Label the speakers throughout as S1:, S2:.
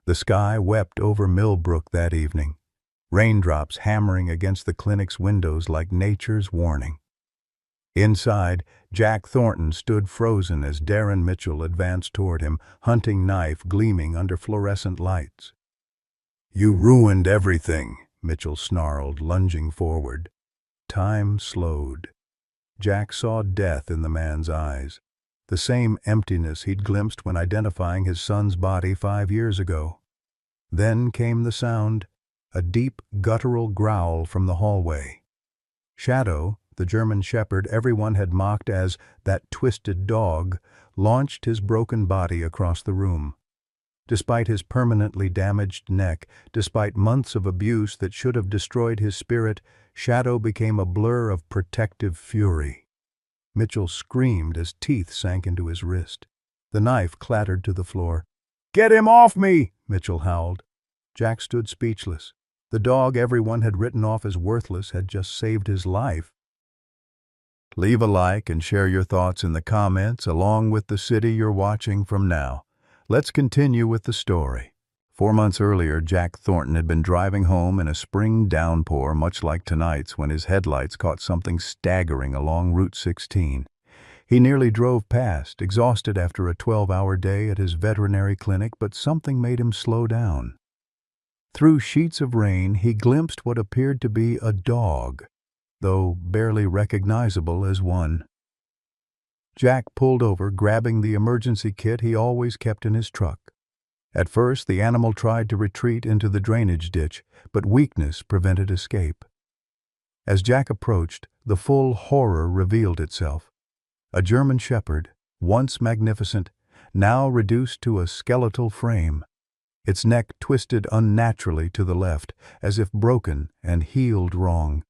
S1: The sky wept over Millbrook that evening, raindrops hammering against the clinic's windows like nature's warning. Inside, Jack Thornton stood frozen as Darren Mitchell advanced toward him, hunting knife gleaming under fluorescent lights. "You ruined everything," Mitchell snarled, lunging forward. Time slowed. Jack saw death in the man's eyes, the same emptiness he'd glimpsed when identifying his son's body 5 years ago. Then came the sound, a deep, guttural growl from the hallway. Shadow, the German shepherd everyone had mocked as that twisted dog, launched his broken body across the room. Despite his permanently damaged neck, despite months of abuse that should have destroyed his spirit, Shadow became a blur of protective fury. Mitchell screamed as teeth sank into his wrist. The knife clattered to the floor. "Get him off me!" Mitchell howled. Jack stood speechless. The dog everyone had written off as worthless had just saved his life. Leave a like and share your thoughts in the comments along with the city you're watching from now. Let's continue with the story. 4 months earlier, Jack Thornton had been driving home in a spring downpour much like tonight's when his headlights caught something staggering along Route 16. He nearly drove past, exhausted after a 12-hour day at his veterinary clinic, but something made him slow down. Through sheets of rain, he glimpsed what appeared to be a dog, though barely recognizable as one. Jack pulled over, grabbing the emergency kit he always kept in his truck. At first, the animal tried to retreat into the drainage ditch, but weakness prevented escape. As Jack approached, the full horror revealed itself. A German shepherd, once magnificent, now reduced to a skeletal frame. Its neck twisted unnaturally to the left, as if broken and healed wrong.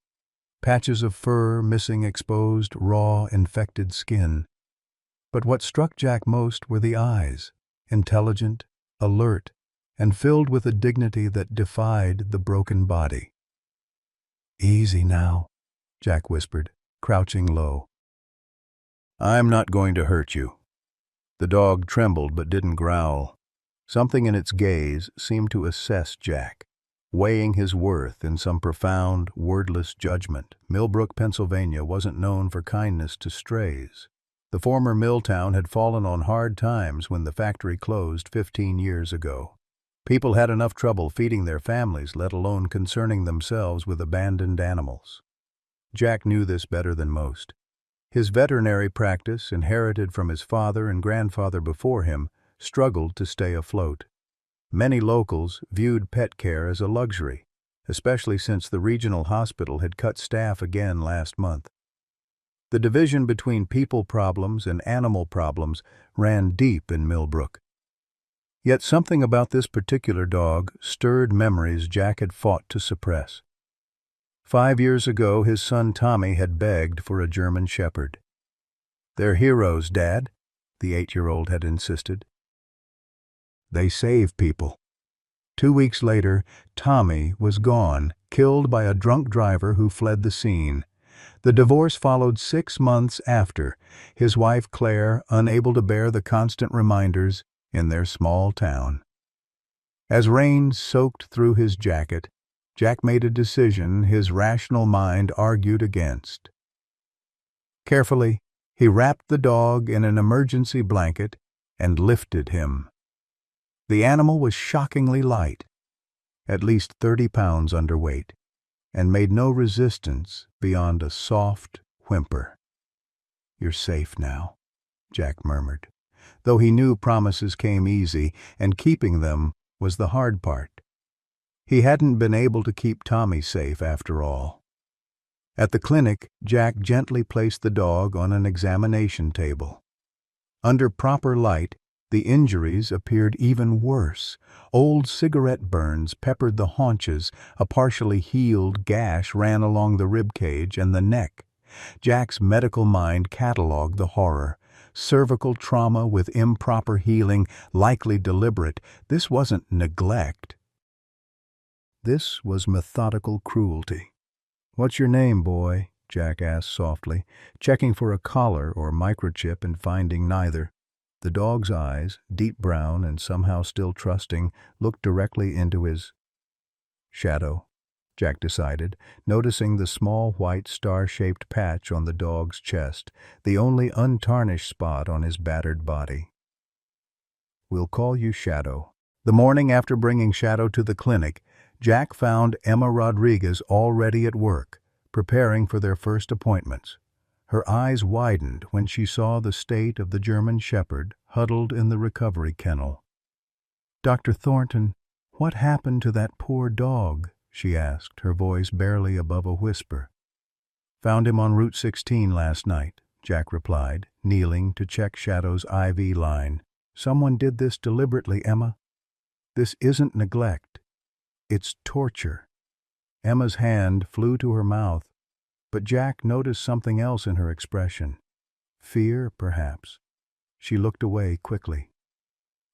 S1: Patches of fur missing exposed, raw, infected skin. But what struck Jack most were the eyes, intelligent, alert, and filled with a dignity that defied the broken body. "Easy now," Jack whispered, crouching low. "I'm not going to hurt you." The dog trembled but didn't growl. Something in its gaze seemed to assess Jack, weighing his worth in some profound, wordless judgment. Millbrook, Pennsylvania wasn't known for kindness to strays. The former mill town had fallen on hard times when the factory closed 15 years ago. People had enough trouble feeding their families, let alone concerning themselves with abandoned animals. Jack knew this better than most. His veterinary practice, inherited from his father and grandfather before him, struggled to stay afloat. Many locals viewed pet care as a luxury, especially since the regional hospital had cut staff again last month. The division between people problems and animal problems ran deep in Millbrook. Yet something about this particular dog stirred memories Jack had fought to suppress. 5 years ago, his son Tommy had begged for a German shepherd. "They're heroes, Dad," the 8-year-old had insisted. "They save people." 2 weeks later, Tommy was gone, killed by a drunk driver who fled the scene. The divorce followed 6 months after, his wife Claire unable to bear the constant reminders in their small town. As rain soaked through his jacket, Jack made a decision his rational mind argued against. Carefully, he wrapped the dog in an emergency blanket and lifted him. The animal was shockingly light, at least 30 pounds underweight, and made no resistance beyond a soft whimper. "You're safe now," Jack murmured, though he knew promises came easy, and keeping them was the hard part. He hadn't been able to keep Tommy safe after all. At the clinic, Jack gently placed the dog on an examination table. Under proper light, the injuries appeared even worse. Old cigarette burns peppered the haunches, a partially healed gash ran along the rib cage and the neck. Jack's medical mind catalogued the horror. Cervical trauma with improper healing, likely deliberate. This wasn't neglect. This was methodical cruelty. "What's your name, boy?" Jack asked softly, checking for a collar or microchip and finding neither. The dog's eyes, deep brown and somehow still trusting, looked directly into his shadow, Jack decided, noticing the small white star-shaped patch on the dog's chest, the only untarnished spot on his battered body. "We'll call you Shadow." The morning after bringing Shadow to the clinic, Jack found Emma Rodriguez already at work, preparing for their first appointments. Her eyes widened when she saw the state of the German Shepherd huddled in the recovery kennel. "Dr. Thornton, what happened to that poor dog?" she asked, her voice barely above a whisper. "Found him on Route 16 last night," Jack replied, kneeling to check Shadow's IV line. "Someone did this deliberately, Emma. This isn't neglect. It's torture." Emma's hand flew to her mouth, but Jack noticed something else in her expression. Fear, perhaps. She looked away quickly.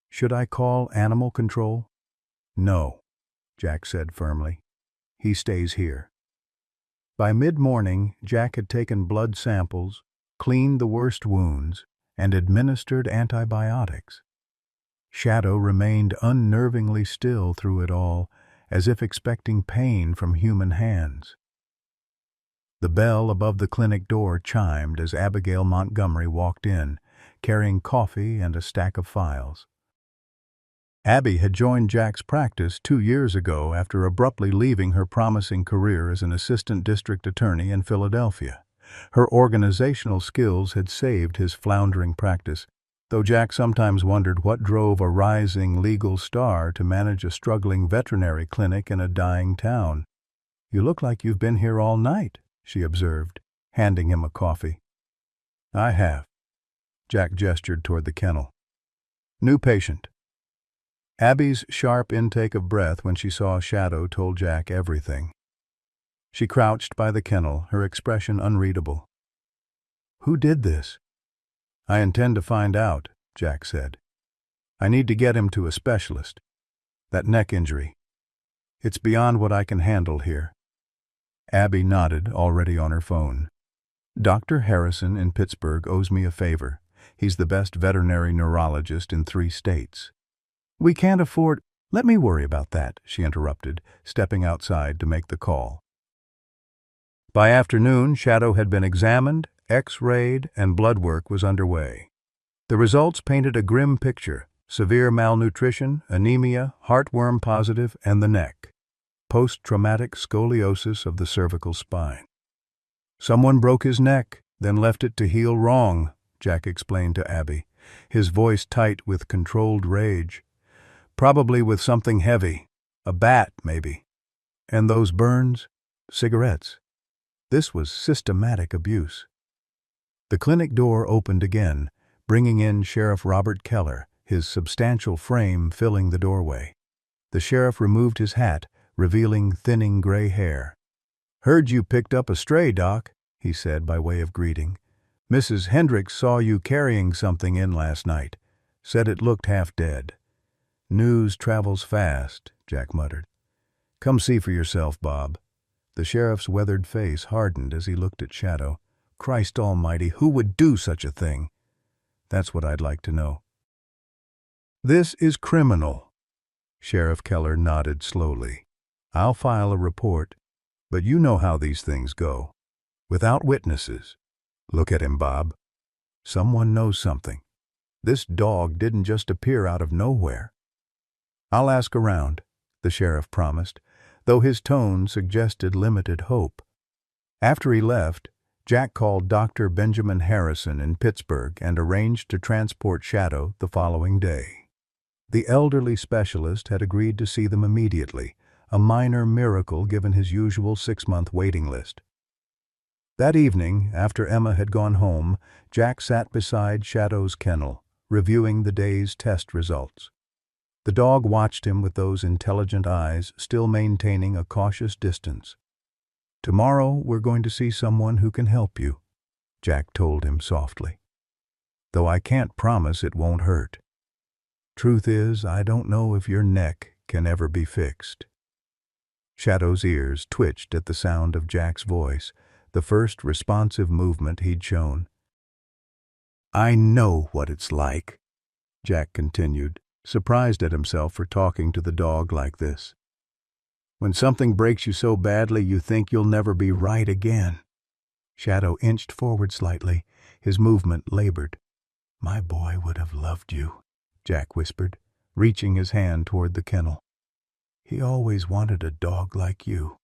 S1: "Should I call animal control?" "No," Jack said firmly. "He stays here." By mid-morning, Jack had taken blood samples, cleaned the worst wounds, and administered antibiotics. Shadow remained unnervingly still through it all, as if expecting pain from human hands. The bell above the clinic door chimed as Abigail Montgomery walked in, carrying coffee and a stack of files. Abby had joined Jack's practice 2 years ago after abruptly leaving her promising career as an assistant district attorney in Philadelphia. Her organizational skills had saved his floundering practice, though Jack sometimes wondered what drove a rising legal star to manage a struggling veterinary clinic in a dying town. "You look like you've been here all night," she observed, handing him a coffee. "I have." Jack gestured toward the kennel. "New patient." Abby's sharp intake of breath when she saw Shadow told Jack everything. She crouched by the kennel, her expression unreadable. "Who did this?" "I intend to find out," Jack said. "I need to get him to a specialist. That neck injury. It's beyond what I can handle here." Abby nodded, already on her phone. "Dr. Harrison in Pittsburgh owes me a favor. He's the best veterinary neurologist in 3 states. We can't afford—" "Let me worry about that," she interrupted, stepping outside to make the call. By afternoon, Shadow had been examined, X-rayed, and blood work was underway. The results painted a grim picture: severe malnutrition, anemia, heartworm positive, and the neck. Post-traumatic scoliosis of the cervical spine. "Someone broke his neck, then left it to heal wrong," Jack explained to Abby, his voice tight with controlled rage. "Probably with something heavy. A bat, maybe. And those burns? Cigarettes. This was systematic abuse." The clinic door opened again, bringing in Sheriff Robert Keller, his substantial frame filling the doorway. The sheriff removed his hat, revealing thinning gray hair. "Heard you picked up a stray, Doc," he said by way of greeting. "Mrs. Hendricks saw you carrying something in last night. Said it looked half dead." "News travels fast," Jack muttered. "Come see for yourself, Bob." The sheriff's weathered face hardened as he looked at Shadow. "Christ almighty, who would do such a thing? That's what I'd like to know." "This is criminal." Sheriff Keller nodded slowly. "I'll file a report, but you know how these things go. Without witnesses. Look at him, Bob. Someone knows something. This dog didn't just appear out of nowhere." "I'll ask around," the sheriff promised, though his tone suggested limited hope. After he left, Jack called Dr. Benjamin Harrison in Pittsburgh and arranged to transport Shadow the following day. The elderly specialist had agreed to see them immediately, a minor miracle given his usual 6-month waiting list. That evening, after Emma had gone home, Jack sat beside Shadow's kennel, reviewing the day's test results. The dog watched him with those intelligent eyes, still maintaining a cautious distance. "Tomorrow we're going to see someone who can help you," Jack told him softly. "Though I can't promise it won't hurt. Truth is, I don't know if your neck can ever be fixed." Shadow's ears twitched at the sound of Jack's voice, the first responsive movement he'd shown. "I know what it's like," Jack continued, surprised at himself for talking to the dog like this. "When something breaks you so badly you think you'll never be right again." Shadow inched forward slightly, his movement labored. "My boy would have loved you," Jack whispered, reaching his hand toward the kennel. "He always wanted a dog like you."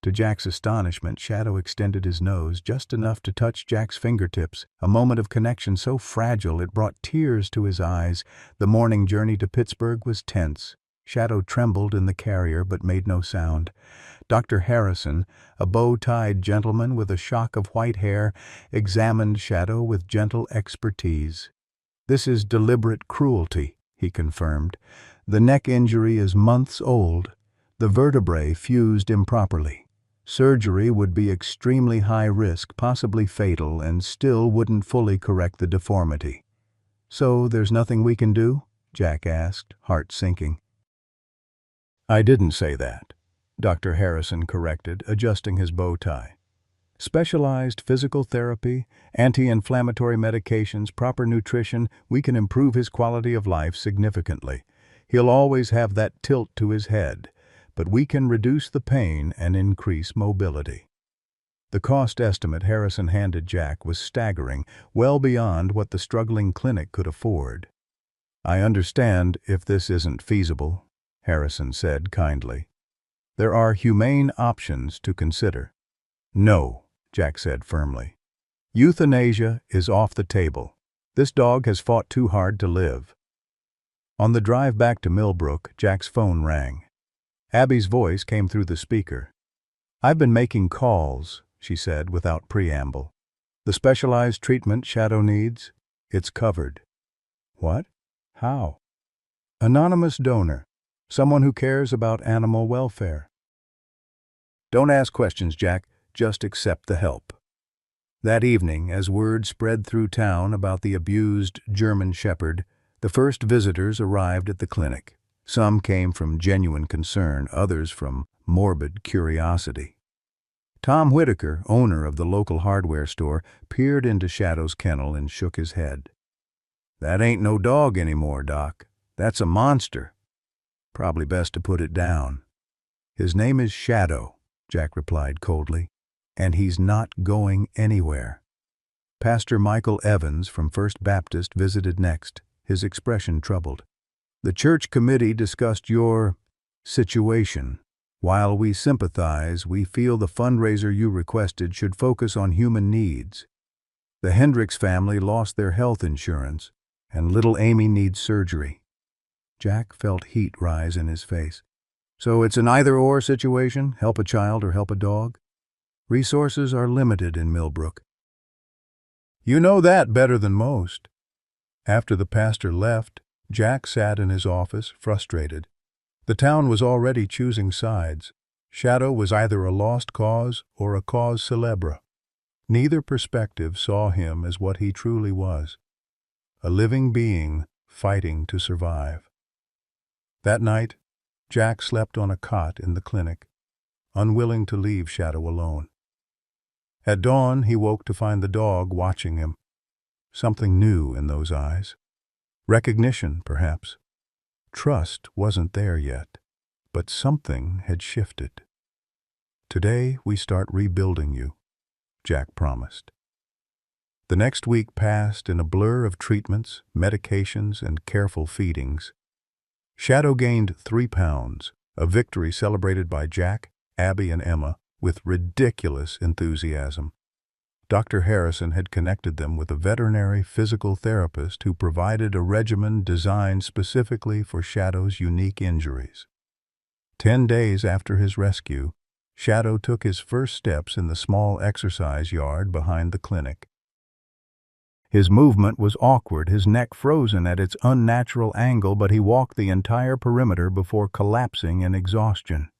S1: To Jack's astonishment, Shadow extended his nose just enough to touch Jack's fingertips, a moment of connection so fragile it brought tears to his eyes. The morning journey to Pittsburgh was tense. Shadow trembled in the carrier but made no sound. Dr. Harrison, a bow-tied gentleman with a shock of white hair, examined Shadow with gentle expertise. "This is deliberate cruelty," he confirmed. "The neck injury is months old. The vertebrae fused improperly. Surgery would be extremely high risk, possibly fatal, and still wouldn't fully correct the deformity." "So there's nothing we can do?" Jack asked, heart sinking. "I didn't say that," Dr. Harrison corrected, adjusting his bow tie. "Specialized physical therapy, anti-inflammatory medications, proper nutrition, we can improve his quality of life significantly. He'll always have that tilt to his head, but we can reduce the pain and increase mobility." The cost estimate Harrison handed Jack was staggering, well beyond what the struggling clinic could afford. "I understand if this isn't feasible," Harrison said kindly. "There are humane options to consider." "No," Jack said firmly. "Euthanasia is off the table. This dog has fought too hard to live." On the drive back to Millbrook, Jack's phone rang. Abby's voice came through the speaker. "I've been making calls," she said without preamble. "The specialized treatment Shadow needs, it's covered." "What? How?" "Anonymous donor. Someone who cares about animal welfare." "Don't ask questions, Jack. Just accept the help." That evening, as word spread through town about the abused German Shepherd, the first visitors arrived at the clinic. Some came from genuine concern, others from morbid curiosity. Tom Whitaker, owner of the local hardware store, peered into Shadow's kennel and shook his head. "That ain't no dog anymore, Doc. That's a monster. Probably best to put it down." "His name is Shadow," Jack replied coldly, "and he's not going anywhere." Pastor Michael Evans from First Baptist visited next, his expression troubled. "The church committee discussed your situation. While we sympathize, we feel the fundraiser you requested should focus on human needs. The Hendricks family lost their health insurance, and little Amy needs surgery." Jack felt heat rise in his face. "So it's an either-or situation, help a child or help a dog? Resources are limited in Millbrook." "You know that better than most." After the pastor left, Jack sat in his office, frustrated. The town was already choosing sides. Shadow was either a lost cause or a cause célèbre. Neither perspective saw him as what he truly was, a living being fighting to survive. That night, Jack slept on a cot in the clinic, unwilling to leave Shadow alone. At dawn, he woke to find the dog watching him. Something new in those eyes. Recognition, perhaps. Trust wasn't there yet, but something had shifted. "Today we start rebuilding you," Jack promised. The next week passed in a blur of treatments, medications, and careful feedings. Shadow gained 3 pounds, a victory celebrated by Jack, Abby, and Emma with ridiculous enthusiasm. Dr. Harrison had connected them with a veterinary physical therapist who provided a regimen designed specifically for Shadow's unique injuries. 10 days after his rescue, Shadow took his first steps in the small exercise yard behind the clinic. His movement was awkward, his neck frozen at its unnatural angle, but he walked the entire perimeter before collapsing in exhaustion.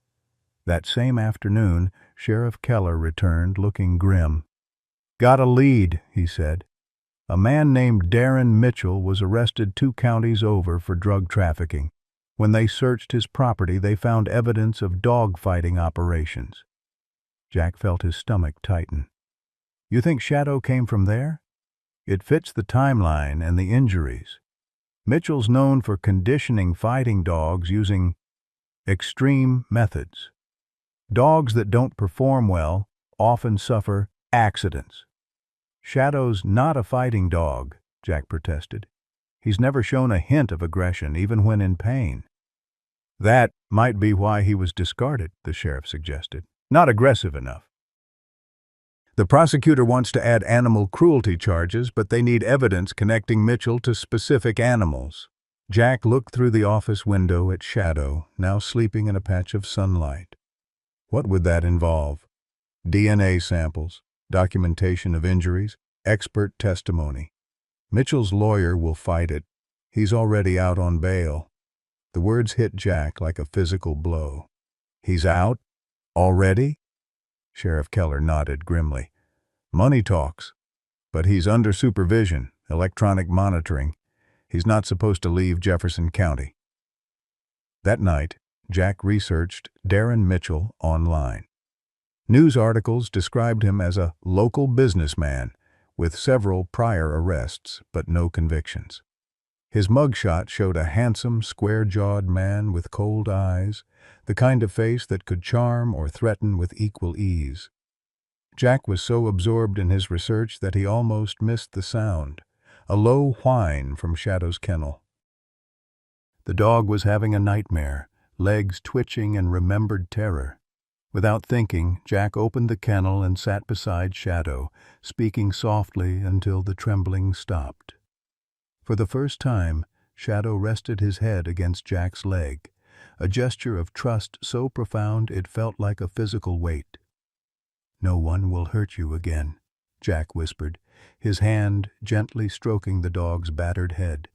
S1: That same afternoon, Sheriff Keller returned, looking grim. "Got a lead," he said. "A man named Darren Mitchell was arrested 2 counties over for drug trafficking. When they searched his property, they found evidence of dog-fighting operations." Jack felt his stomach tighten. "You think Shadow came from there? It fits the timeline and the injuries." Mitchell's known for conditioning fighting dogs using extreme methods. Dogs that don't perform well often suffer accidents. Shadow's not a fighting dog, Jack protested. He's never shown a hint of aggression, even when in pain. That might be why he was discarded, the sheriff suggested. Not aggressive enough. The prosecutor wants to add animal cruelty charges, but they need evidence connecting Mitchell to specific animals. Jack looked through the office window at Shadow, now sleeping in a patch of sunlight. What would that involve? DNA samples, documentation of injuries, expert testimony. Mitchell's lawyer will fight it. He's already out on bail. The words hit Jack like a physical blow. He's out? Already? Sheriff Keller nodded grimly. Money talks. But he's under supervision, electronic monitoring. He's not supposed to leave Jefferson County. That night, Jack researched Darren Mitchell online. News articles described him as a local businessman with several prior arrests but no convictions. His mugshot showed a handsome, square-jawed man with cold eyes, the kind of face that could charm or threaten with equal ease. Jack was so absorbed in his research that he almost missed the sound, a low whine from Shadow's kennel. The dog was having a nightmare, legs twitching in remembered terror. Without thinking, Jack opened the kennel and sat beside Shadow, speaking softly until the trembling stopped. For the first time, Shadow rested his head against Jack's leg, a gesture of trust so profound it felt like a physical weight. "No one will hurt you again," Jack whispered, his hand gently stroking the dog's battered head.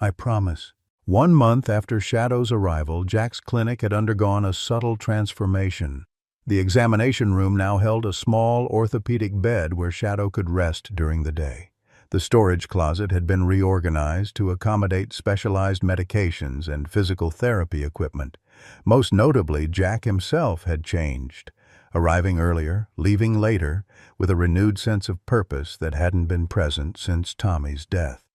S1: "I promise." 1 month after Shadow's arrival, Jack's clinic had undergone a subtle transformation. The examination room now held a small orthopedic bed where Shadow could rest during the day. The storage closet had been reorganized to accommodate specialized medications and physical therapy equipment. Most notably, Jack himself had changed, arriving earlier, leaving later, with a renewed sense of purpose that hadn't been present since Tommy's death.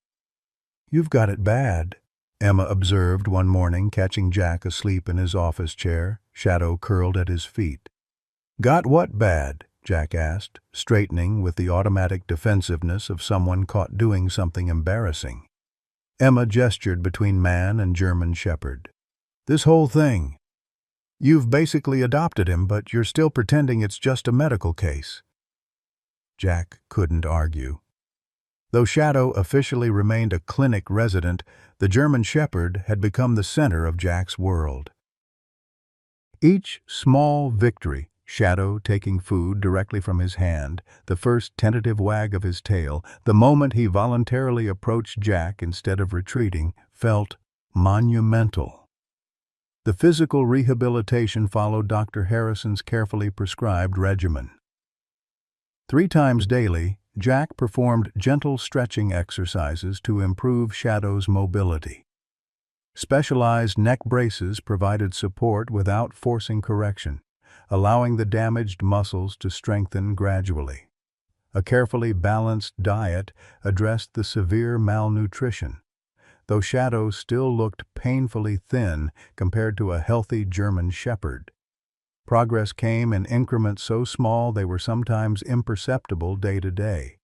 S1: "You've got it bad," Emma observed one morning, catching Jack asleep in his office chair, Shadow curled at his feet. "Got what bad?" Jack asked, straightening with the automatic defensiveness of someone caught doing something embarrassing. Emma gestured between man and German shepherd. "This whole thing. You've basically adopted him, but you're still pretending it's just a medical case." Jack couldn't argue. Though Shadow officially remained a clinic resident, the German shepherd had become the center of Jack's world. Each small victory, Shadow taking food directly from his hand, the first tentative wag of his tail, the moment he voluntarily approached Jack instead of retreating, felt monumental. The physical rehabilitation followed Dr. Harrison's carefully prescribed regimen. 3 times daily, Jack performed gentle stretching exercises to improve Shadow's mobility. Specialized neck braces provided support without forcing correction, allowing the damaged muscles to strengthen gradually. A carefully balanced diet addressed the severe malnutrition, though Shadow still looked painfully thin compared to a healthy German shepherd. Progress came in increments so small they were sometimes imperceptible day to day.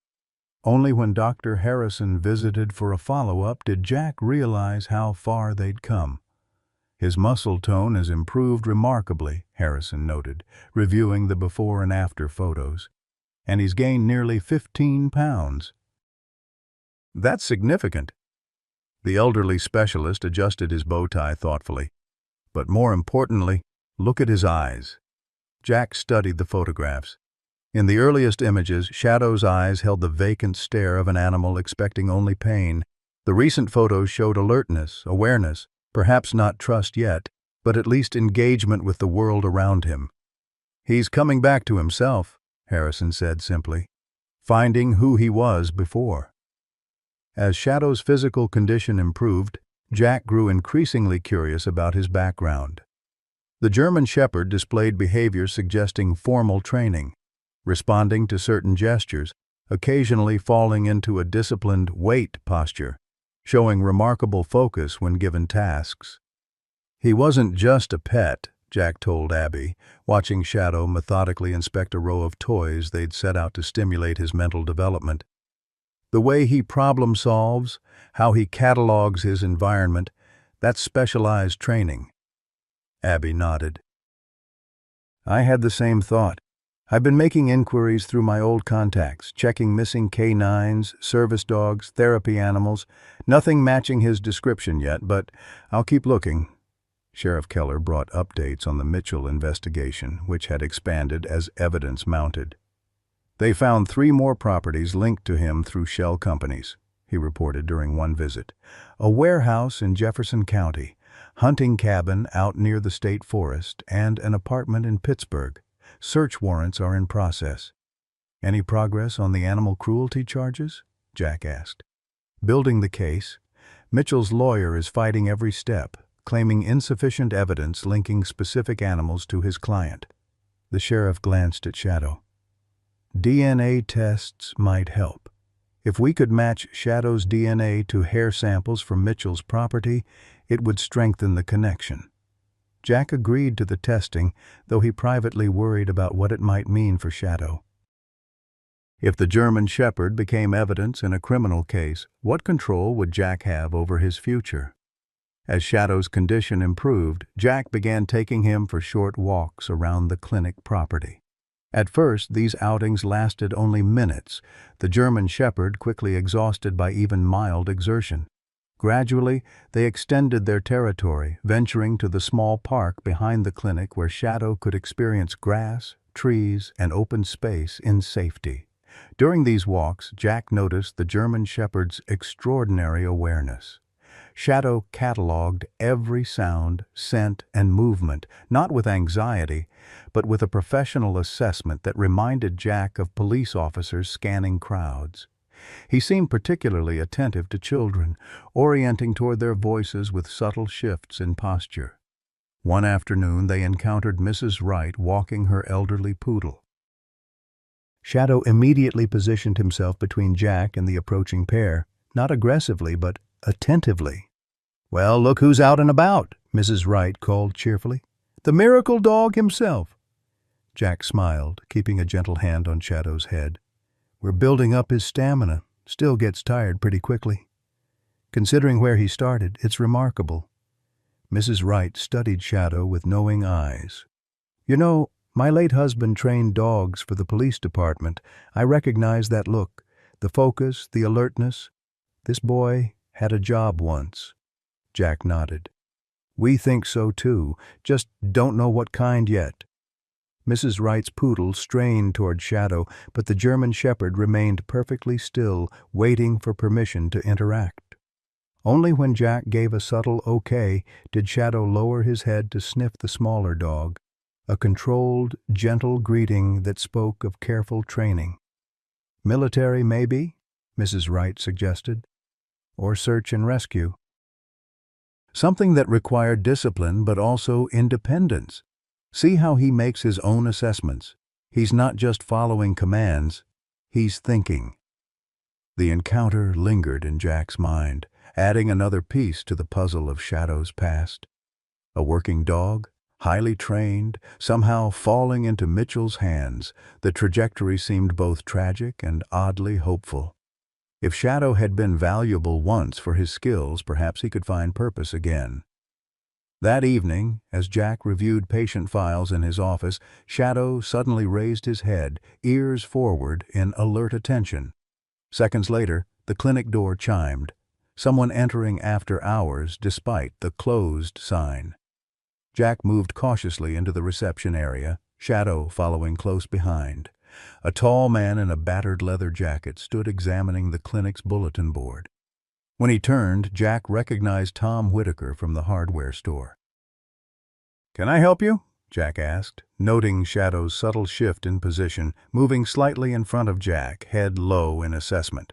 S1: Only when Dr. Harrison visited for a follow-up did Jack realize how far they'd come. "His muscle tone has improved remarkably," Harrison noted, reviewing the before and after photos. "And he's gained nearly 15 pounds. That's significant." The elderly specialist adjusted his bow tie thoughtfully. "But more importantly, look at his eyes." Jack studied the photographs. In the earliest images, Shadow's eyes held the vacant stare of an animal expecting only pain. The recent photos showed alertness, awareness, perhaps not trust yet, but at least engagement with the world around him. "He's coming back to himself," Harrison said simply, "finding who he was before." As Shadow's physical condition improved, Jack grew increasingly curious about his background. The German shepherd displayed behavior suggesting formal training, responding to certain gestures, occasionally falling into a disciplined wait posture. showing remarkable focus when given tasks. He wasn't just a pet, Jack told Abby, watching Shadow methodically inspect a row of toys they'd set out to stimulate his mental development. The way he problem solves, how he catalogs his environment, that's specialized training. Abby nodded. I had the same thought. I've been making inquiries through my old contacts, checking missing canines, service dogs, therapy animals. Nothing matching his description yet, but I'll keep looking. Sheriff Keller brought updates on the Mitchell investigation, which had expanded as evidence mounted. They found 3 more properties linked to him through shell companies, he reported during one visit. A warehouse in Jefferson County, hunting cabin out near the state forest, and an apartment in Pittsburgh. Search warrants are in process. Any progress on the animal cruelty charges? Jack asked. Building the case, Mitchell's lawyer is fighting every step, claiming insufficient evidence linking specific animals to his client. The sheriff glanced at Shadow. DNA tests might help. If we could match Shadow's DNA to hair samples from Mitchell's property, it would strengthen the connection. Jack agreed to the testing, though he privately worried about what it might mean for Shadow. If the German Shepherd became evidence in a criminal case, what control would Jack have over his future? As Shadow's condition improved, Jack began taking him for short walks around the clinic property. At first, these outings lasted only minutes, the German Shepherd quickly exhausted by even mild exertion. Gradually, they extended their territory, venturing to the small park behind the clinic where Shadow could experience grass, trees, and open space in safety. During these walks, Jack noticed the German Shepherd's extraordinary awareness. Shadow catalogued every sound, scent, and movement, not with anxiety, but with a professional assessment that reminded Jack of police officers scanning crowds. He seemed particularly attentive to children, orienting toward their voices with subtle shifts in posture. One afternoon, they encountered Mrs. Wright walking her elderly poodle. Shadow immediately positioned himself between Jack and the approaching pair, not aggressively, but attentively. "Well, look who's out and about," Mrs. Wright called cheerfully. "The miracle dog himself." Jack smiled, keeping a gentle hand on Shadow's head. "We're building up his stamina. Still gets tired pretty quickly. Considering where he started, it's remarkable." Mrs. Wright studied Shadow with knowing eyes. "You know, my late husband trained dogs for the police department. I recognize that look, the focus, the alertness. This boy had a job once." Jack nodded. "We think so too, just don't know what kind yet." Mrs. Wright's poodle strained toward Shadow, but the German Shepherd remained perfectly still, waiting for permission to interact. Only when Jack gave a subtle okay did Shadow lower his head to sniff the smaller dog, a controlled, gentle greeting that spoke of careful training. "Military, maybe?" Mrs. Wright suggested. "Or search and rescue." "Something that required discipline but also independence. See how he makes his own assessments. He's not just following commands, he's thinking." The encounter lingered in Jack's mind, adding another piece to the puzzle of Shadow's past. A working dog, highly trained, somehow falling into Mitchell's hands. The trajectory seemed both tragic and oddly hopeful. If Shadow had been valuable once for his skills, perhaps he could find purpose again. That evening, as Jack reviewed patient files in his office, Shadow suddenly raised his head, ears forward in alert attention. Seconds later, the clinic door chimed, someone entering after hours despite the closed sign. Jack moved cautiously into the reception area, Shadow following close behind. A tall man in a battered leather jacket stood examining the clinic's bulletin board. When he turned, Jack recognized Tom Whitaker from the hardware store. "Can I help you?" Jack asked, noting Shadow's subtle shift in position, moving slightly in front of Jack, head low in assessment.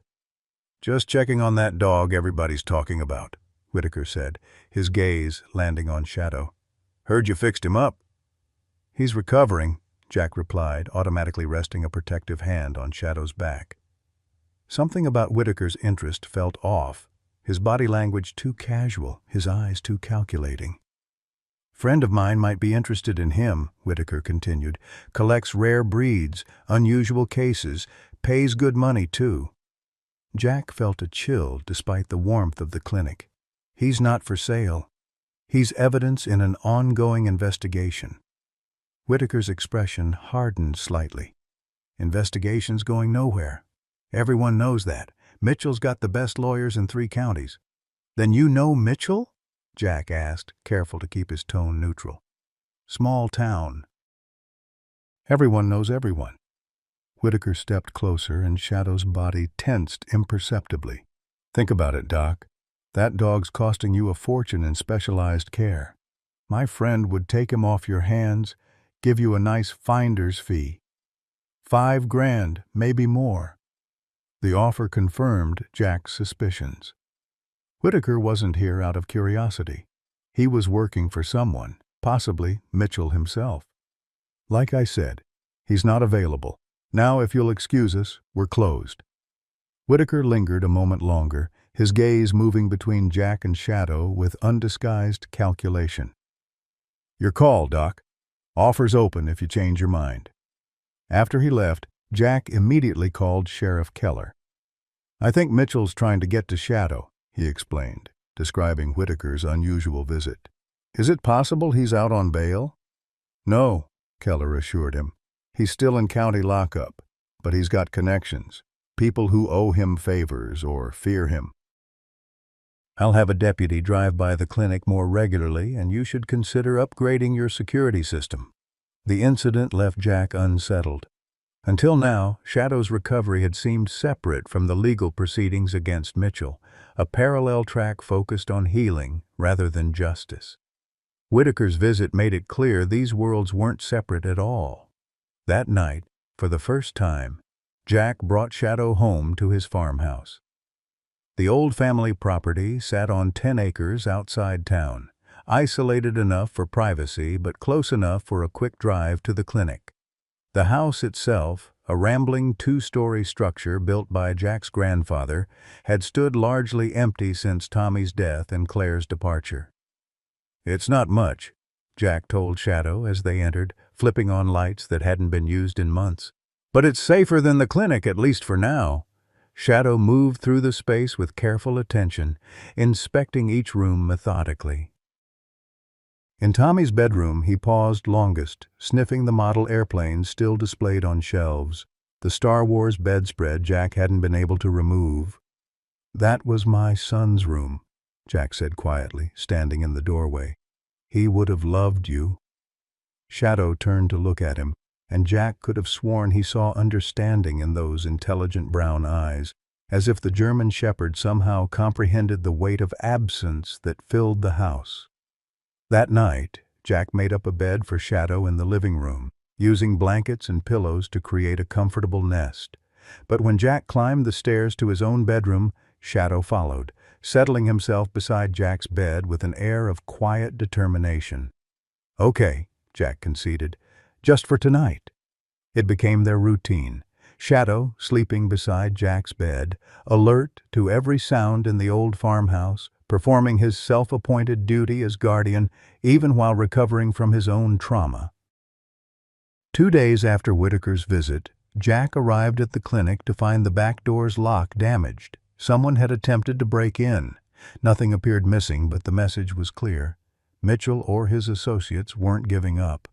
S1: "Just checking on that dog everybody's talking about," Whitaker said, his gaze landing on Shadow. "Heard you fixed him up." "He's recovering," Jack replied, automatically resting a protective hand on Shadow's back. Something about Whitaker's interest felt off. his body language too casual, his eyes too calculating. "Friend of mine might be interested in him," Whitaker continued. "Collects rare breeds, unusual cases, pays good money too." Jack felt a chill despite the warmth of the clinic. "He's not for sale. He's evidence in an ongoing investigation." Whitaker's expression hardened slightly. "Investigation's going nowhere. Everyone knows that. Mitchell's got the best lawyers in 3 counties. "Then you know Mitchell?" Jack asked, careful to keep his tone neutral. "Small town. Everyone knows everyone." Whitaker stepped closer and Shadow's body tensed imperceptibly. "Think about it, Doc. That dog's costing you a fortune in specialized care. My friend would take him off your hands, give you a nice finder's fee. 5 grand, maybe more." The offer confirmed Jack's suspicions. Whitaker wasn't here out of curiosity. He was working for someone, possibly Mitchell himself. "Like I said, he's not available. Now, if you'll excuse us, we're closed." Whitaker lingered a moment longer, his gaze moving between Jack and Shadow with undisguised calculation. "Your call, Doc. Offer's open if you change your mind." After he left, Jack immediately called Sheriff Keller. "I think Mitchell's trying to get to Shadow," he explained, describing Whitaker's unusual visit. "Is it possible he's out on bail?" "No," Keller assured him. "He's still in county lockup, but he's got connections, people who owe him favors or fear him." "I'll have a deputy drive by the clinic more regularly, and you should consider upgrading your security system." The incident left Jack unsettled. Until now, Shadow's recovery had seemed separate from the legal proceedings against Mitchell, a parallel track focused on healing rather than justice. Whitaker's visit made it clear these worlds weren't separate at all. That night, for the first time, Jack brought Shadow home to his farmhouse. The old family property sat on 10 acres outside town, isolated enough for privacy but close enough for a quick drive to the clinic. The house itself, a rambling 2-story structure built by Jack's grandfather, had stood largely empty since Tommy's death and Claire's departure. "It's not much," Jack told Shadow as they entered, flipping on lights that hadn't been used in months. "But it's safer than the clinic, at least for now." Shadow moved through the space with careful attention, inspecting each room methodically. In Tommy's bedroom, he paused longest, sniffing the model airplanes still displayed on shelves, the Star Wars bedspread Jack hadn't been able to remove. "That was my son's room," Jack said quietly, standing in the doorway. "He would have loved you." Shadow turned to look at him, and Jack could have sworn he saw understanding in those intelligent brown eyes, as if the German shepherd somehow comprehended the weight of absence that filled the house. That night, Jack made up a bed for Shadow in the living room, using blankets and pillows to create a comfortable nest. But when Jack climbed the stairs to his own bedroom, Shadow followed, settling himself beside Jack's bed with an air of quiet determination. "Okay," Jack conceded, "just for tonight." It became their routine. Shadow, sleeping beside Jack's bed, alert to every sound in the old farmhouse, performing his self-appointed duty as guardian even while recovering from his own trauma. 2 days after Whitaker's visit, Jack arrived at the clinic to find the back door's lock damaged. Someone had attempted to break in. Nothing appeared missing, but the message was clear. Mitchell or his associates weren't giving up.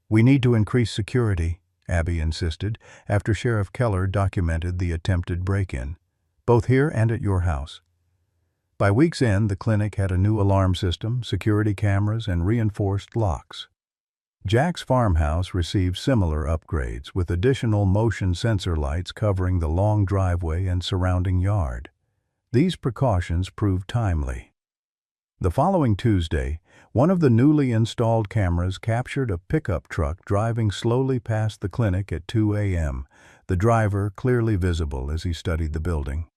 S1: "We need to increase security," Abby insisted, after Sheriff Keller documented the attempted break-in, "both here and at your house." By week's end, the clinic had a new alarm system, security cameras, and reinforced locks. Jack's farmhouse received similar upgrades, with additional motion sensor lights covering the long driveway and surrounding yard. These precautions proved timely. The following Tuesday, one of the newly installed cameras captured a pickup truck driving slowly past the clinic at 2 a.m., the driver clearly visible as he studied the building.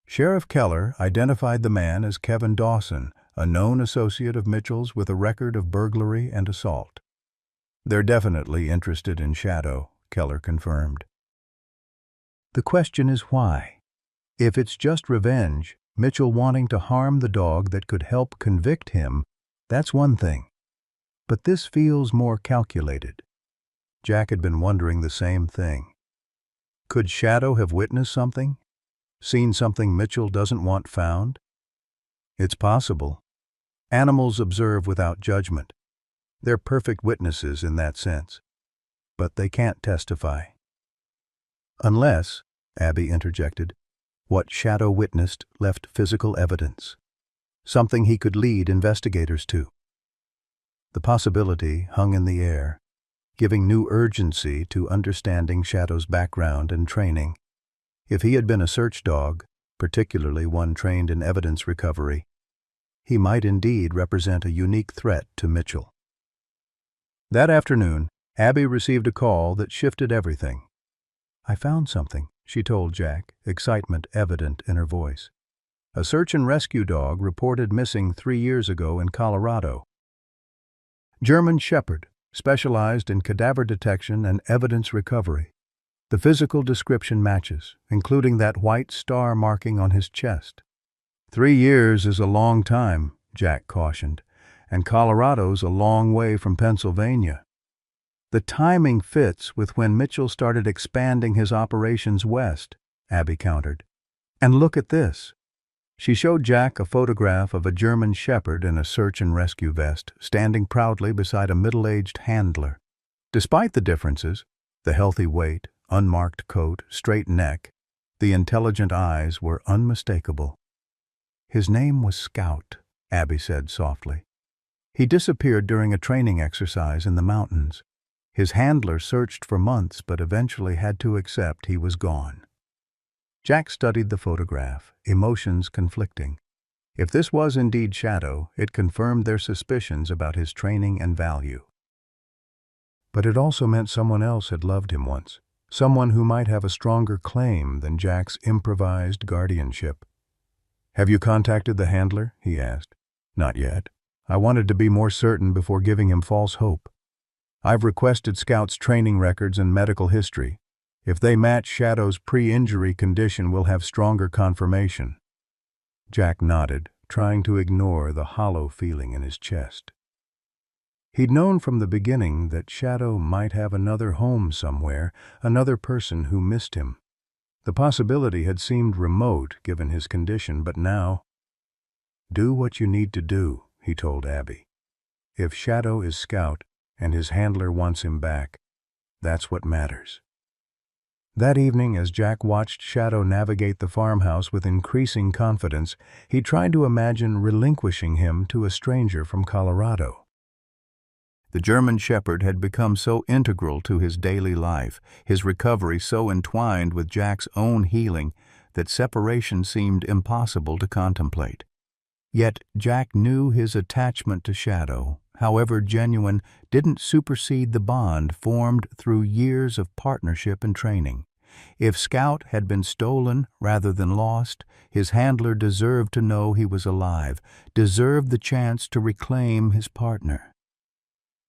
S1: Sheriff Keller identified the man as Kevin Dawson, a known associate of Mitchell's with a record of burglary and assault. "They're definitely interested in Shadow," Keller confirmed. "The question is why. If it's just revenge, Mitchell wanting to harm the dog that could help convict him, that's one thing. But this feels more calculated. Jack had been wondering the same thing. Could Shadow have witnessed something? Seen something Mitchell doesn't want found? It's possible. Animals observe without judgment. They're perfect witnesses in that sense. But they can't testify. Unless, Abby interjected, what Shadow witnessed left physical evidence. Something he could lead investigators to. The possibility hung in the air, giving new urgency to understanding Shadow's background and training. If he had been a search dog, particularly one trained in evidence recovery, he might indeed represent a unique threat to Mitchell. That afternoon, Abby received a call that shifted everything. "I found something," she told Jack, excitement evident in her voice. "A search and rescue dog reported missing 3 years ago in Colorado. German Shepherd, specialized in cadaver detection and evidence recovery. The physical description matches, including that white star marking on his chest." 3 years is a long time, Jack cautioned, and Colorado's a long way from Pennsylvania. The timing fits with when Mitchell started expanding his operations west, Abby countered. "And look at this." She showed Jack a photograph of a German Shepherd in a search and rescue vest, standing proudly beside a middle-aged handler. Despite the differences, the healthy weight, unmarked coat, straight neck, the intelligent eyes were unmistakable. "His name was Scout," Abby said softly. "He disappeared during a training exercise in the mountains. His handler searched for months but eventually had to accept he was gone." Jack studied the photograph, emotions conflicting. If this was indeed Shadow, it confirmed their suspicions about his training and value. But it also meant someone else had loved him once, someone who might have a stronger claim than Jack's improvised guardianship. "Have you contacted the handler?" he asked. "Not yet. I wanted to be more certain before giving him false hope. I've requested Scout's training records and medical history. If they match Shadow's pre-injury condition, we'll have stronger confirmation." Jack nodded, trying to ignore the hollow feeling in his chest. He'd known from the beginning that Shadow might have another home somewhere, another person who missed him. The possibility had seemed remote given his condition, but now— "Do what you need to do," he told Abby. "If Shadow is Scout and his handler wants him back, that's what matters." That evening, as Jack watched Shadow navigate the farmhouse with increasing confidence, he tried to imagine relinquishing him to a stranger from Colorado. The German Shepherd had become so integral to his daily life, his recovery so entwined with Jack's own healing, that separation seemed impossible to contemplate. Yet Jack knew his attachment to Shadow, however genuine, didn't supersede the bond formed through years of partnership and training. If Scout had been stolen rather than lost, his handler deserved to know he was alive, deserved the chance to reclaim his partner.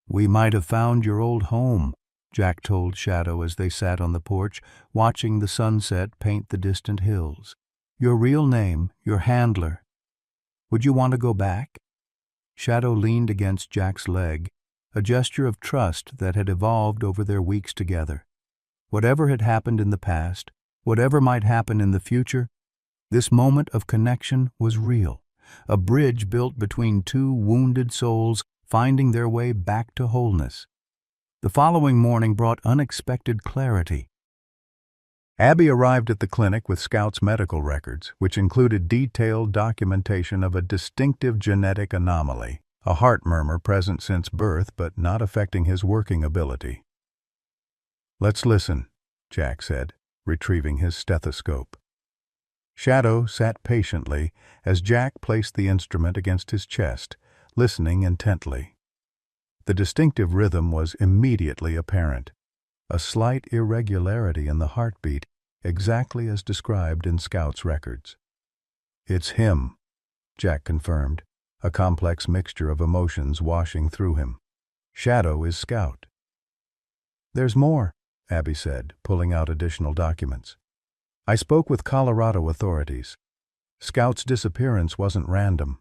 S1: "We might have found your old home," Jack told Shadow as they sat on the porch, watching the sunset paint the distant hills. "Your real name, your handler. Would you want to go back?" Shadow leaned against Jack's leg, a gesture of trust that had evolved over their weeks together. Whatever had happened in the past, whatever might happen in the future, this moment of connection was real, a bridge built between two wounded souls finding their way back to wholeness. The following morning brought unexpected clarity. Abby arrived at the clinic with Scout's medical records, which included detailed documentation of a distinctive genetic anomaly, a heart murmur present since birth but not affecting his working ability. "Let's listen," Jack said, retrieving his stethoscope. Shadow sat patiently as Jack placed the instrument against his chest, listening intently. The distinctive rhythm was immediately apparent, a slight irregularity in the heartbeat, exactly as described in Scout's records. "It's him," Jack confirmed, a complex mixture of emotions washing through him. "Shadow is Scout." "There's more," Abby said, pulling out additional documents. "I spoke with Colorado authorities. Scout's disappearance wasn't random.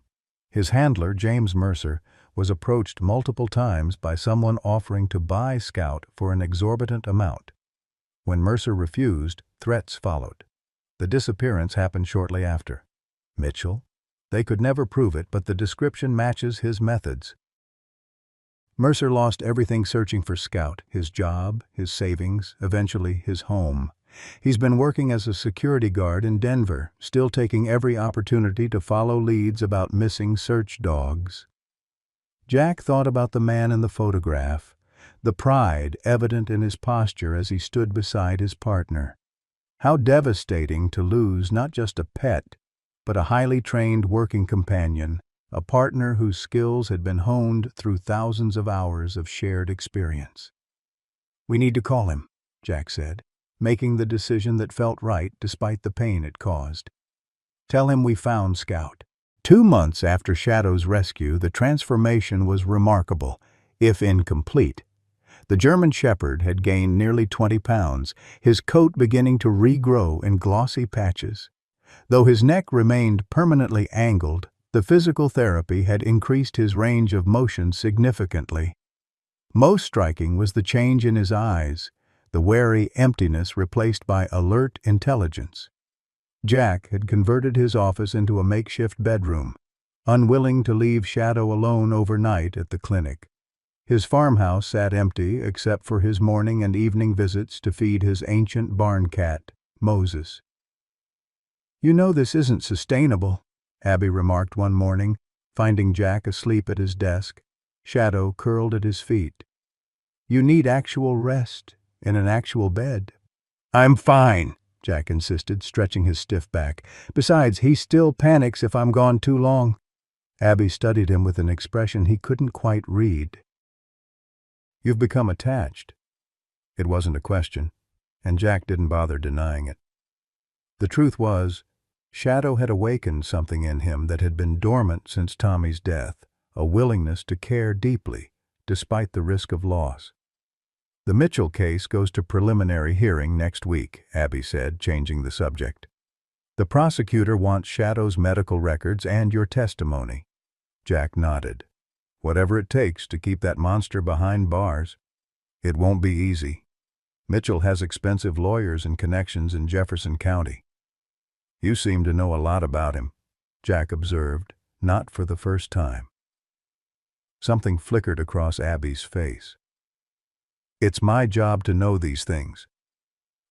S1: His handler, James Mercer, was approached multiple times by someone offering to buy Scout for an exorbitant amount. When Mercer refused, threats followed. The disappearance happened shortly after. Mitchell? They could never prove it, but the description matches his methods. Mercer lost everything searching for Scout, his job, his savings, eventually his home. He's been working as a security guard in Denver, still taking every opportunity to follow leads about missing search dogs. Jack thought about the man in the photograph, the pride evident in his posture as he stood beside his partner. How devastating to lose not just a pet, but a highly trained working companion, a partner whose skills had been honed through thousands of hours of shared experience. "We need to call him," Jack said, making the decision that felt right despite the pain it caused. "Tell him we found Scout." 2 months after Shadow's rescue, the transformation was remarkable, if incomplete. The German Shepherd had gained nearly 20 pounds, his coat beginning to regrow in glossy patches. Though his neck remained permanently angled, the physical therapy had increased his range of motion significantly. Most striking was the change in his eyes, the wary emptiness replaced by alert intelligence. Jack had converted his office into a makeshift bedroom, unwilling to leave Shadow alone overnight at the clinic. His farmhouse sat empty except for his morning and evening visits to feed his ancient barn cat, Moses. "You know this isn't sustainable," Abby remarked one morning, finding Jack asleep at his desk, Shadow curled at his feet. "You need actual rest, in an actual bed." "I'm fine," Jack insisted, stretching his stiff back. "Besides, he still panics if I'm gone too long." Abby studied him with an expression he couldn't quite read. "You've become attached." It wasn't a question, and Jack didn't bother denying it. The truth was, Shadow had awakened something in him that had been dormant since Tommy's death, a willingness to care deeply, despite the risk of loss. "The Mitchell case goes to preliminary hearing next week," Abby said, changing the subject. "The prosecutor wants Shadow's medical records and your testimony." Jack nodded. "Whatever it takes to keep that monster behind bars." "It won't be easy. Mitchell has expensive lawyers and connections in Jefferson County." "You seem to know a lot about him," Jack observed, not for the first time. Something flickered across Abby's face. "It's my job to know these things."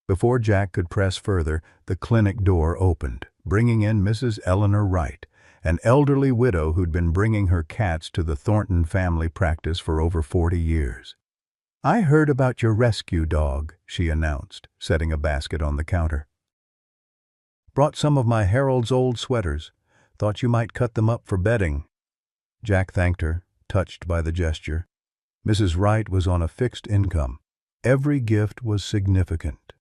S1: Before Jack could press further, the clinic door opened, bringing in Mrs. Eleanor Wright, an elderly widow who'd been bringing her cats to the Thornton family practice for over 40 years. "I heard about your rescue dog," she announced, setting a basket on the counter. "Brought some of my Harold's old sweaters. Thought you might cut them up for bedding." Jack thanked her, touched by the gesture. Mrs. Wright was on a fixed income. Every gift was significant.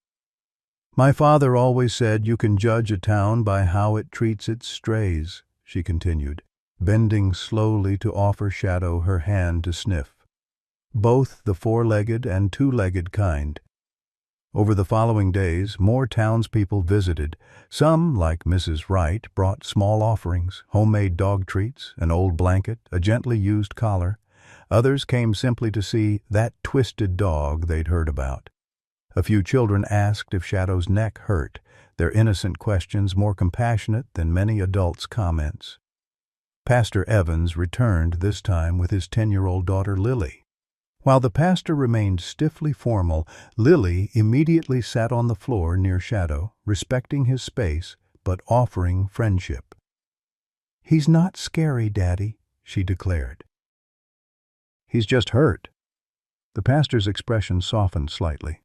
S1: "My father always said you can judge a town by how it treats its strays," she continued, bending slowly to offer Shadow her hand to sniff. Both the four-legged and two-legged kind. Over the following days, more townspeople visited. Some, like Mrs. Wright, brought small offerings, homemade dog treats, an old blanket, a gently used collar. Others came simply to see that twisted dog they'd heard about. A few children asked if Shadow's neck hurt, their innocent questions more compassionate than many adults' comments. Pastor Evans returned this time with his 10-year-old daughter Lily. While the pastor remained stiffly formal, Lily immediately sat on the floor near Shadow, respecting his space, but offering friendship. "He's not scary, Daddy," she declared. "He's just hurt." The pastor's expression softened slightly.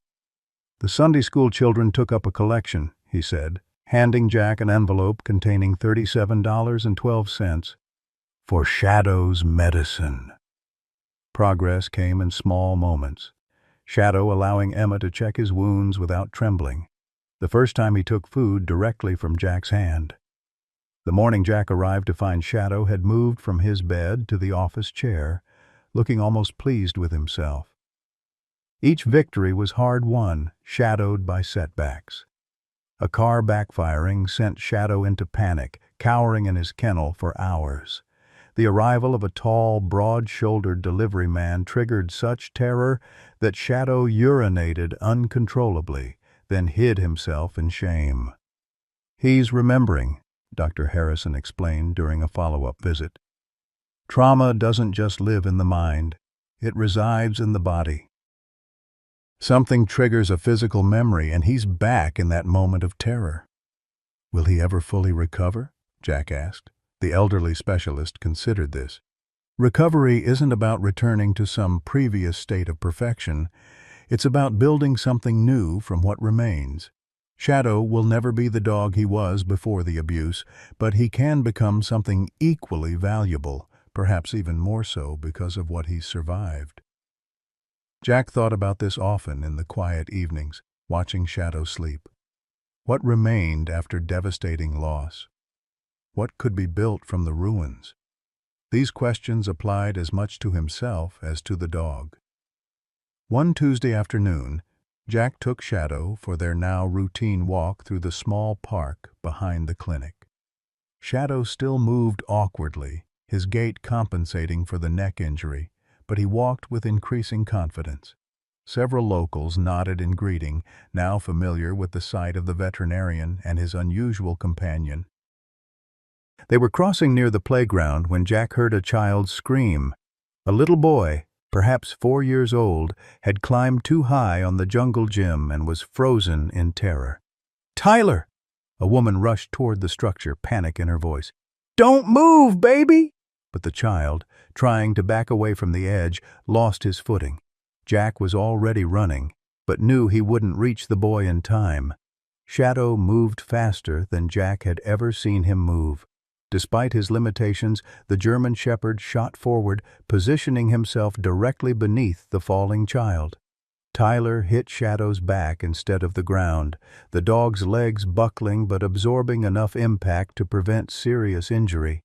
S1: "The Sunday school children took up a collection," he said, handing Jack an envelope containing $37.12. "For Shadow's medicine." Progress came in small moments. Shadow allowing Emma to check his wounds without trembling. The first time he took food directly from Jack's hand. The morning Jack arrived to find Shadow had moved from his bed to the office chair, looking almost pleased with himself. Each victory was hard-won, shadowed by setbacks. A car backfiring sent Shadow into panic, cowering in his kennel for hours. The arrival of a tall, broad-shouldered delivery man triggered such terror that Shadow urinated uncontrollably, then hid himself in shame. "He's remembering," Dr. Harrison explained during a follow-up visit. "Trauma doesn't just live in the mind, it resides in the body. Something triggers a physical memory, and he's back in that moment of terror." "Will he ever fully recover?" Jack asked. The elderly specialist considered this. "Recovery isn't about returning to some previous state of perfection. It's about building something new from what remains. Shadow will never be the dog he was before the abuse, but he can become something equally valuable, perhaps even more so because of what he's survived." Jack thought about this often in the quiet evenings, watching Shadow sleep. What remained after devastating loss? What could be built from the ruins? These questions applied as much to himself as to the dog. One Tuesday afternoon, Jack took Shadow for their now routine walk through the small park behind the clinic. Shadow still moved awkwardly, his gait compensating for the neck injury, but he walked with increasing confidence. Several locals nodded in greeting, now familiar with the sight of the veterinarian and his unusual companion. They were crossing near the playground when Jack heard a child scream. A little boy, perhaps 4 years old, had climbed too high on the jungle gym and was frozen in terror. "Tyler!" A woman rushed toward the structure, panic in her voice. "Don't move, baby!" But the child, trying to back away from the edge, lost his footing. Jack was already running, but knew he wouldn't reach the boy in time. Shadow moved faster than Jack had ever seen him move. Despite his limitations, the German Shepherd shot forward, positioning himself directly beneath the falling child. Tyler hit Shadow's back instead of the ground, the dog's legs buckling but absorbing enough impact to prevent serious injury.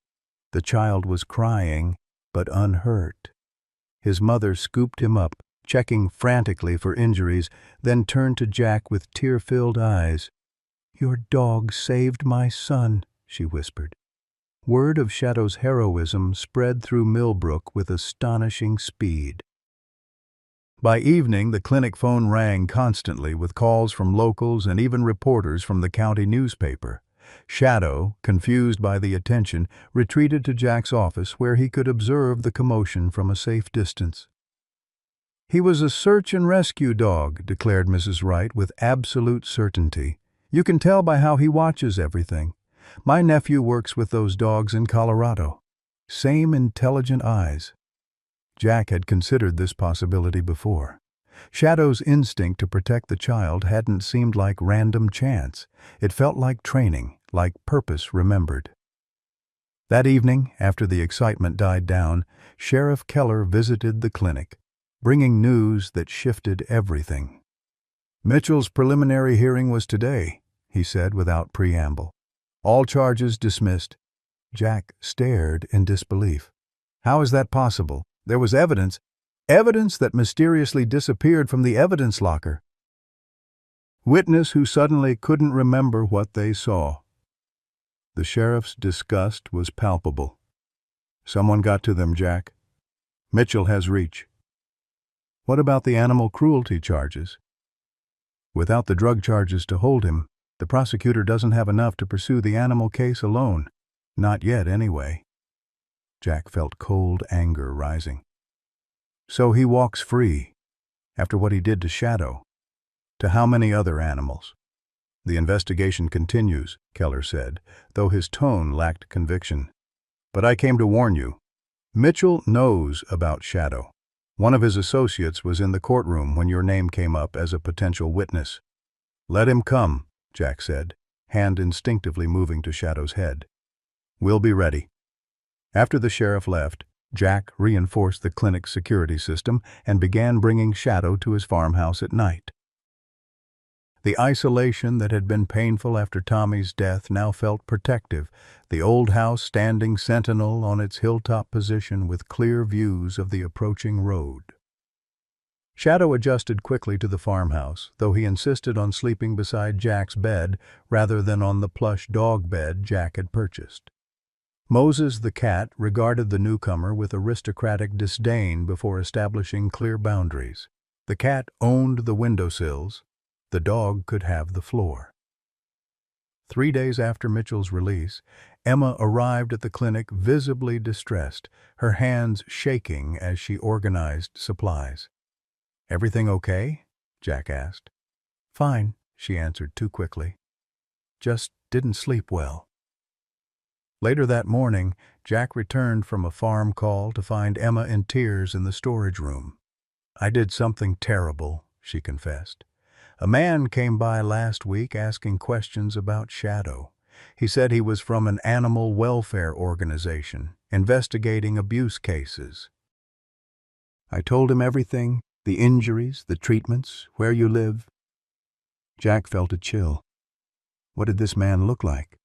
S1: The child was crying, but unhurt. His mother scooped him up, checking frantically for injuries, then turned to Jack with tear-filled eyes. "Your dog saved my son," she whispered. Word of Shadow's heroism spread through Millbrook with astonishing speed. By evening, the clinic phone rang constantly with calls from locals and even reporters from the county newspaper. Shadow, confused by the attention, retreated to Jack's office where he could observe the commotion from a safe distance. "He was a search and rescue dog," declared Mrs. Wright with absolute certainty. "You can tell by how he watches everything. My nephew works with those dogs in Colorado. Same intelligent eyes." Jack had considered this possibility before. Shadow's instinct to protect the child hadn't seemed like random chance. It felt like training, like purpose remembered. That evening, after the excitement died down, Sheriff Keller visited the clinic, bringing news that shifted everything. "Mitchell's preliminary hearing was today," he said without preamble. "All charges dismissed." Jack stared in disbelief. "How is that possible? There was evidence that mysteriously disappeared from the evidence locker." "Witness who suddenly couldn't remember what they saw." The sheriff's disgust was palpable. "Someone got to them, Jack. Mitchell has reach." "What about the animal cruelty charges?" "Without the drug charges to hold him, the prosecutor doesn't have enough to pursue the animal case alone. Not yet, anyway." Jack felt cold anger rising. "So he walks free, after what he did to Shadow. To how many other animals?" "The investigation continues," Keller said, though his tone lacked conviction. "But I came to warn you. Mitchell knows about Shadow. One of his associates was in the courtroom when your name came up as a potential witness." "Let him come," Jack said, hand instinctively moving to Shadow's head. "We'll be ready." After the sheriff left, Jack reinforced the clinic's security system and began bringing Shadow to his farmhouse at night. The isolation that had been painful after Tommy's death now felt protective, the old house standing sentinel on its hilltop position with clear views of the approaching road. Shadow adjusted quickly to the farmhouse, though he insisted on sleeping beside Jack's bed rather than on the plush dog bed Jack had purchased. Moses the cat regarded the newcomer with aristocratic disdain before establishing clear boundaries. The cat owned the windowsills. The dog could have the floor. 3 days after Mitchell's release, Emma arrived at the clinic visibly distressed, her hands shaking as she organized supplies. "Everything okay?" Jack asked. "Fine," she answered too quickly. "Just didn't sleep well." Later that morning, Jack returned from a farm call to find Emma in tears in the storage room. "I did something terrible," she confessed. "A man came by last week asking questions about Shadow. He said he was from an animal welfare organization, investigating abuse cases. I told him everything, the injuries, the treatments, where you live." Jack felt a chill. What did this man look like?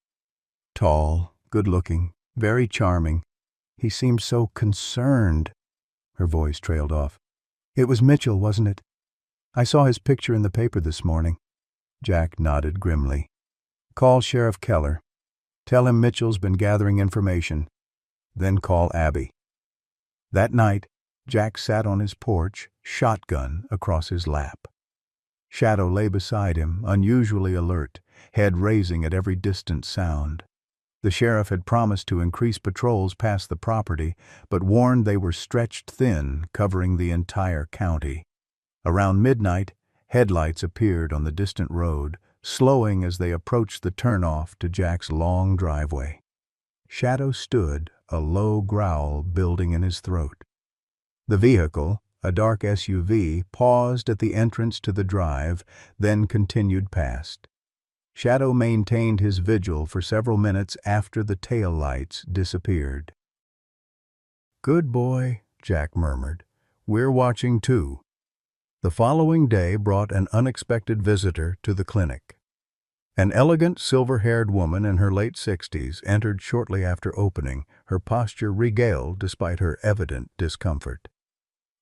S1: Tall, good-looking, very charming. He seemed so concerned. Her voice trailed off. "It was Mitchell, wasn't it? I saw his picture in the paper this morning." Jack nodded grimly. "Call Sheriff Keller. Tell him Mitchell's been gathering information. Then call Abby." That night, Jack sat on his porch, shotgun across his lap. Shadow lay beside him, unusually alert, head raising at every distant sound. The sheriff had promised to increase patrols past the property, but warned they were stretched thin, covering the entire county. Around midnight, headlights appeared on the distant road, slowing as they approached the turnoff to Jack's long driveway. Shadow stood, a low growl building in his throat. The vehicle, a dark SUV, paused at the entrance to the drive, then continued past. Shadow maintained his vigil for several minutes after the tail lights disappeared. "Good boy," Jack murmured. "We're watching too." The following day brought an unexpected visitor to the clinic. An elegant, silver-haired woman in her late 60s entered shortly after opening, her posture regaled despite her evident discomfort.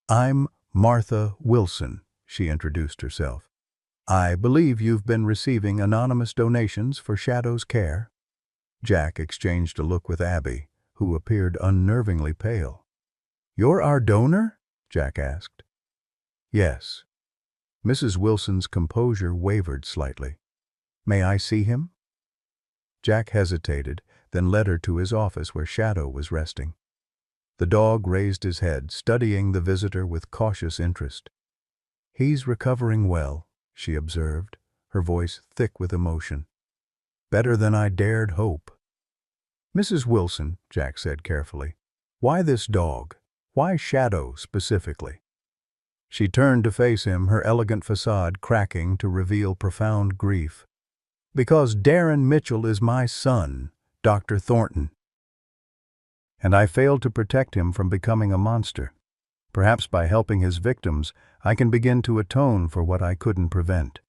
S1: "I'm Martha Wilson," she introduced herself. "I believe you've been receiving anonymous donations for Shadow's care." Jack exchanged a look with Abby, who appeared unnervingly pale. "You're our donor?" Jack asked. "Yes." Mrs. Wilson's composure wavered slightly. "May I see him?" Jack hesitated, then led her to his office where Shadow was resting. The dog raised his head, studying the visitor with cautious interest. "He's recovering well," she observed, her voice thick with emotion. "Better than I dared hope." "Mrs. Wilson," Jack said carefully, "why this dog? Why Shadow specifically?" She turned to face him, her elegant facade cracking to reveal profound grief. "Because Darren Mitchell is my son, Dr. Thornton. And I failed to protect him from becoming a monster. Perhaps by helping his victims, I can begin to atone for what I couldn't prevent."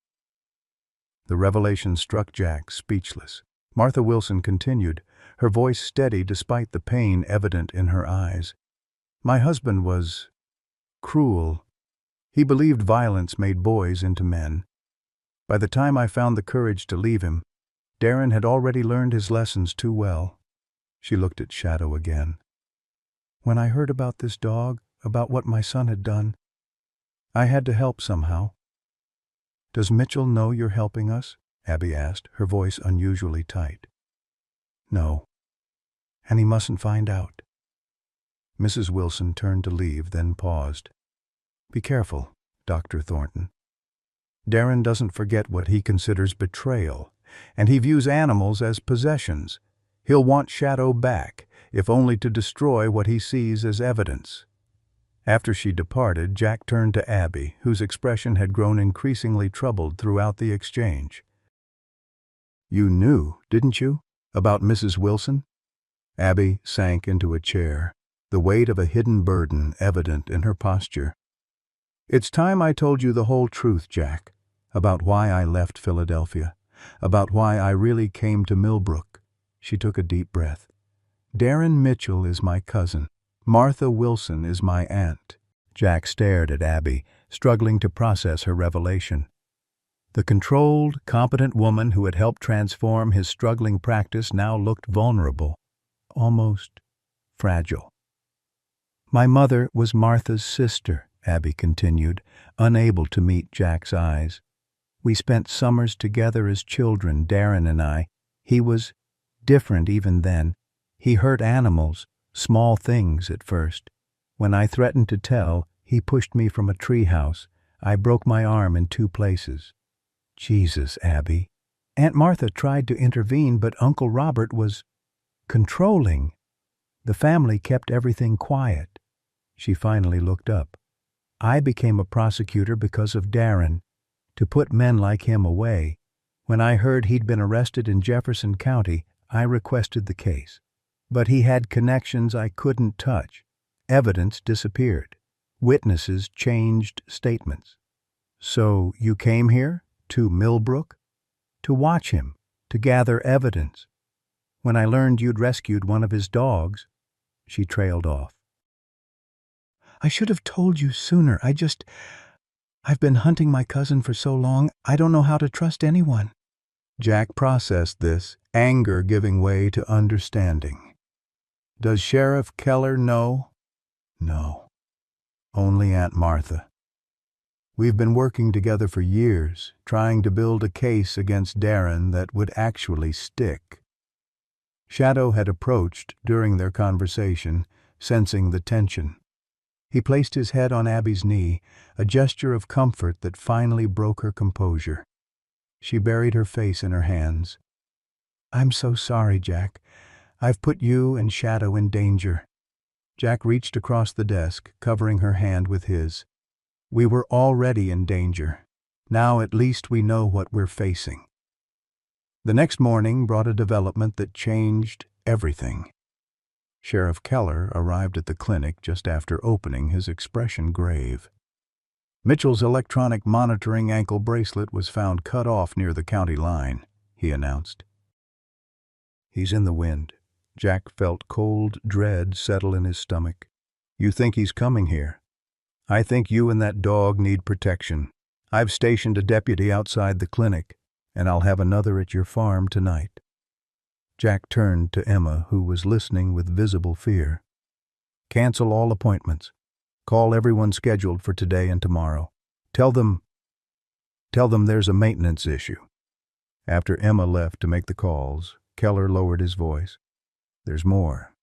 S1: The revelation struck Jack, speechless. Martha Wilson continued, her voice steady despite the pain evident in her eyes. "My husband was cruel. He believed violence made boys into men. By the time I found the courage to leave him, Darren had already learned his lessons too well." She looked at Shadow again. "When I heard about this dog, about what my son had done, I had to help somehow." "Does Mitchell know you're helping us?" Abby asked, her voice unusually tight. "No. And he mustn't find out." Mrs. Wilson turned to leave, then paused. "Be careful, Dr. Thornton. Darren doesn't forget what he considers betrayal, and he views animals as possessions. He'll want Shadow back, if only to destroy what he sees as evidence." After she departed, Jack turned to Abby, whose expression had grown increasingly troubled throughout the exchange. "You knew, didn't you, about Mrs. Wilson?" Abby sank into a chair, the weight of a hidden burden evident in her posture. "It's time I told you the whole truth, Jack, about why I left Philadelphia, about why I really came to Millbrook." She took a deep breath. "Darren Mitchell is my cousin. Martha Wilson is my aunt. Jack stared at Abby, struggling to process her revelation. The controlled, competent woman who had helped transform his struggling practice now looked vulnerable, almost fragile. "My mother was Martha's sister," Abby continued, unable to meet Jack's eyes. "We spent summers together as children, Darren and I. He was different even then. He hurt animals, small things at first. When I threatened to tell, he pushed me from a treehouse. I broke my arm in 2 places. Jesus, Abby. Aunt Martha tried to intervene, but Uncle Robert was controlling. The family kept everything quiet." She finally looked up. "I became a prosecutor because of Darren, to put men like him away. When I heard he'd been arrested in Jefferson County, I requested the case. But he had connections I couldn't touch. Evidence disappeared. Witnesses changed statements. So you came here, to Millbrook, to watch him, to gather evidence. When I learned you'd rescued one of his dogs," she trailed off. "I should have told you sooner. I've been hunting my cousin for so long, I don't know how to trust anyone." Jack processed this, anger giving way to understanding. "Does Sheriff Keller know?" "No. Only Aunt Martha. We've been working together for years, trying to build a case against Darren that would actually stick." Shadow had approached during their conversation, sensing the tension. He placed his head on Abby's knee, a gesture of comfort that finally broke her composure. She buried her face in her hands. "I'm so sorry, Jack. I've put you and Shadow in danger." Jack reached across the desk, covering her hand with his. "We were already in danger. Now at least we know what we're facing." The next morning brought a development that changed everything. Sheriff Keller arrived at the clinic just after opening, his expression grave. "Mitchell's electronic monitoring ankle bracelet was found cut off near the county line," he announced. "He's in the wind." Jack felt cold dread settle in his stomach. "You think he's coming here? I think you and that dog need protection. I've stationed a deputy outside the clinic, and I'll have another at your farm tonight." Jack turned to Emma, who was listening with visible fear. "Cancel all appointments. Call everyone scheduled for today and tomorrow. Tell them there's a maintenance issue." After Emma left to make the calls, Keller lowered his voice. "There's more.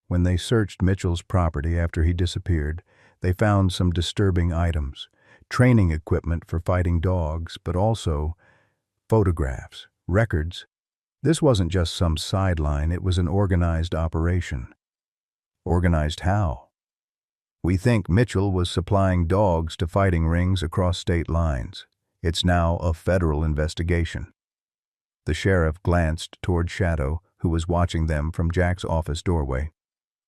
S1: When they searched Mitchell's property after he disappeared, they found some disturbing items. Training equipment for fighting dogs, but also photographs, records. This wasn't just some sideline, it was an organized operation." "Organized how?" "We think Mitchell was supplying dogs to fighting rings across state lines. It's now a federal investigation." The sheriff glanced toward Shadow, who was watching them from Jack's office doorway.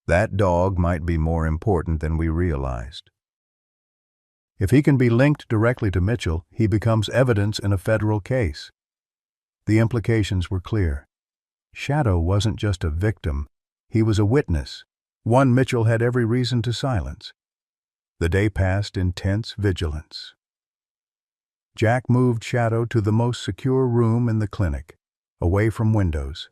S1: "That dog might be more important than we realized. If he can be linked directly to Mitchell, he becomes evidence in a federal case." The implications were clear. Shadow wasn't just a victim, he was a witness, one Mitchell had every reason to silence. The day passed in tense vigilance. Jack moved Shadow to the most secure room in the clinic, away from windows.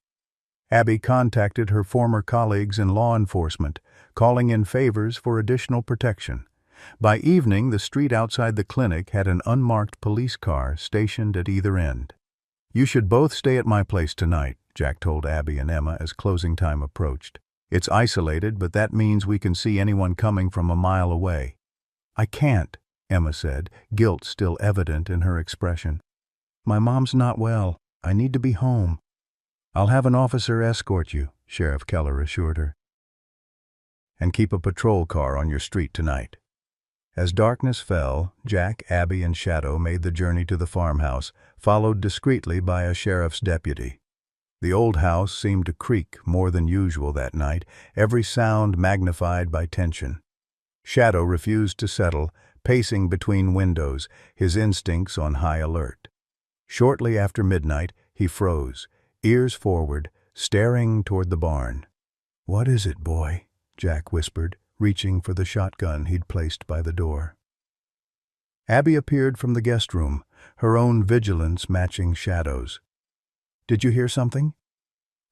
S1: Abby contacted her former colleagues in law enforcement, calling in favors for additional protection. By evening, the street outside the clinic had an unmarked police car stationed at either end. "You should both stay at my place tonight," Jack told Abby and Emma as closing time approached. "It's isolated, but that means we can see anyone coming from a mile away." "I can't," Emma said, guilt still evident in her expression. "My mom's not well. I need to be home." "I'll have an officer escort you," Sheriff Keller assured her. "And keep a patrol car on your street tonight." As darkness fell, Jack, Abby, and Shadow made the journey to the farmhouse, followed discreetly by a sheriff's deputy. The old house seemed to creak more than usual that night, every sound magnified by tension. Shadow refused to settle, pacing between windows, his instincts on high alert. Shortly after midnight, he froze, ears forward, staring toward the barn. "What is it, boy?" Jack whispered, reaching for the shotgun he'd placed by the door. Abby appeared from the guest room, her own vigilance matching Shadow's. "Did you hear something?"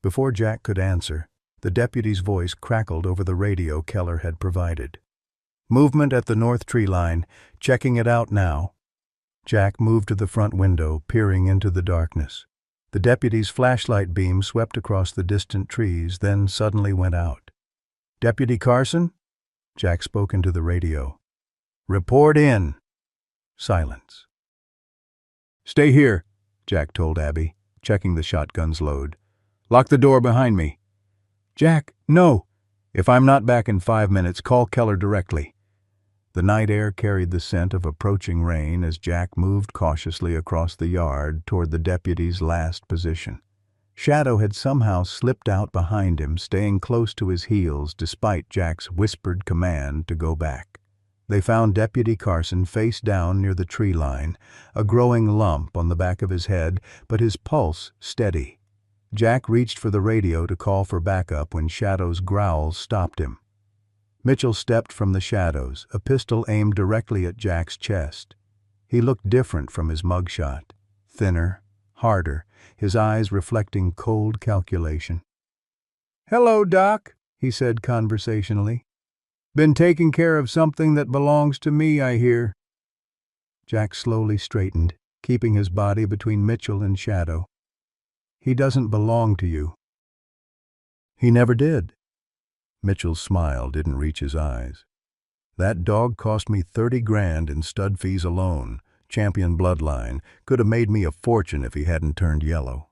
S1: Before Jack could answer, the deputy's voice crackled over the radio Keller had provided. "Movement at the north tree line. Checking it out now." Jack moved to the front window, peering into the darkness. The deputy's flashlight beam swept across the distant trees, then suddenly went out. "Deputy Carson?" Jack spoke into the radio. "Report in." Silence. "Stay here," Jack told Abby, checking the shotgun's load. "Lock the door behind me." "Jack, no!" "If I'm not back in 5 minutes, call Keller directly." The night air carried the scent of approaching rain as Jack moved cautiously across the yard toward the deputy's last position. Shadow had somehow slipped out behind him, staying close to his heels despite Jack's whispered command to go back. They found Deputy Carson face down near the tree line, a growing lump on the back of his head, but his pulse steady. Jack reached for the radio to call for backup when Shadow's growls stopped him. Mitchell stepped from the shadows, a pistol aimed directly at Jack's chest. He looked different from his mugshot, thinner, harder, his eyes reflecting cold calculation. "Hello, Doc," he said conversationally. "Been taking care of something that belongs to me, I hear." Jack slowly straightened, keeping his body between Mitchell and Shadow. "He doesn't belong to you." "He never did." Mitchell's smile didn't reach his eyes. "That dog cost me 30 grand in stud fees alone. Champion bloodline. Could have made me a fortune if he hadn't turned yellow."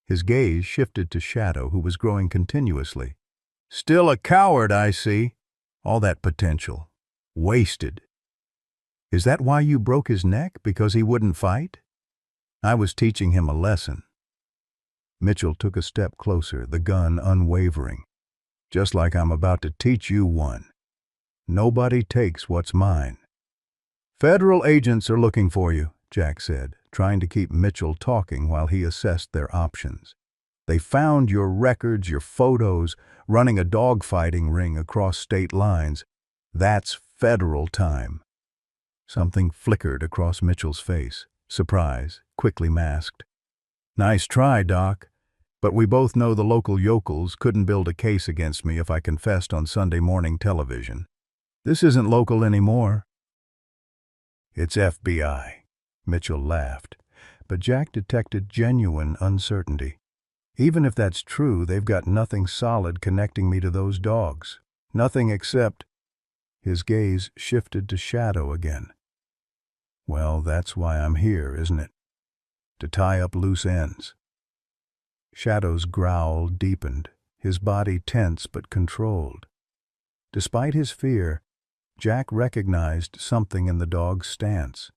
S1: His gaze shifted to Shadow, who was growing continuously. "Still a coward, I see. All that potential. Wasted. Is that why you broke his neck? Because he wouldn't fight?" "I was teaching him a lesson." Mitchell took a step closer, the gun unwavering. "Just like I'm about to teach you one. Nobody takes what's mine." "Federal agents are looking for you," Jack said, trying to keep Mitchell talking while he assessed their options. "They found your records, your photos, running a dogfighting ring across state lines. That's federal time." Something flickered across Mitchell's face, surprise, quickly masked. "Nice try, Doc. But we both know the local yokels couldn't build a case against me if I confessed on Sunday morning television. This isn't local anymore." "It's FBI." Mitchell laughed, but Jack detected genuine uncertainty. "Even if that's true, they've got nothing solid connecting me to those dogs. Nothing except—" His gaze shifted to Shadow again. "Well, that's why I'm here, isn't it? To tie up loose ends." Shadow's growl deepened, his body tense but controlled. Despite his fear, Jack recognized something in the dog's stance.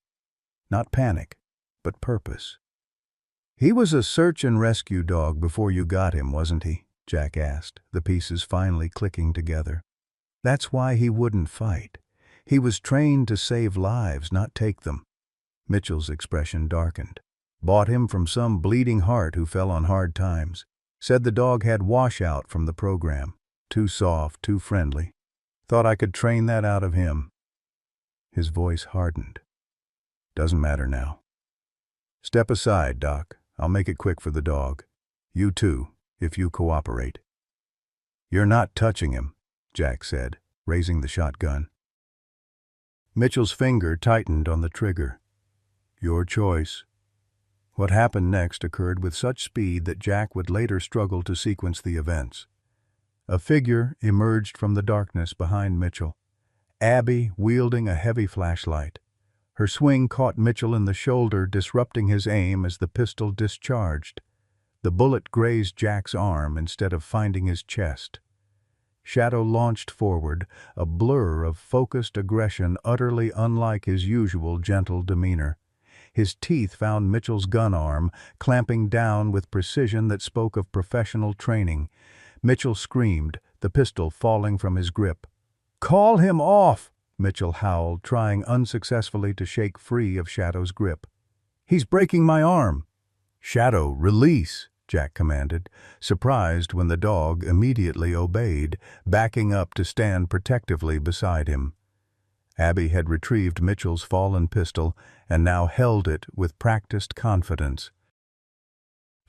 S1: Not panic, but purpose. "He was a search and rescue dog before you got him, wasn't he?" Jack asked, the pieces finally clicking together. "That's why he wouldn't fight. He was trained to save lives, not take them." Mitchell's expression darkened. "Bought him from some bleeding heart who fell on hard times. Said the dog had washout from the program. Too soft, too friendly. Thought I could train that out of him." His voice hardened. "Doesn't matter now. Step aside, Doc. I'll make it quick for the dog. You too, if you cooperate." "You're not touching him," Jack said, raising the shotgun. Mitchell's finger tightened on the trigger. "Your choice." What happened next occurred with such speed that Jack would later struggle to sequence the events. A figure emerged from the darkness behind Mitchell, Abby wielding a heavy flashlight. Her swing caught Mitchell in the shoulder, disrupting his aim as the pistol discharged. The bullet grazed Jack's arm instead of finding his chest. Shadow launched forward, a blur of focused aggression utterly unlike his usual gentle demeanor. His teeth found Mitchell's gun arm, clamping down with precision that spoke of professional training. Mitchell screamed, the pistol falling from his grip. "Call him off!" Mitchell howled, trying unsuccessfully to shake free of Shadow's grip. "He's breaking my arm!" "Shadow, release!" Jack commanded, surprised when the dog immediately obeyed, backing up to stand protectively beside him. Abby had retrieved Mitchell's fallen pistol and now held it with practiced confidence.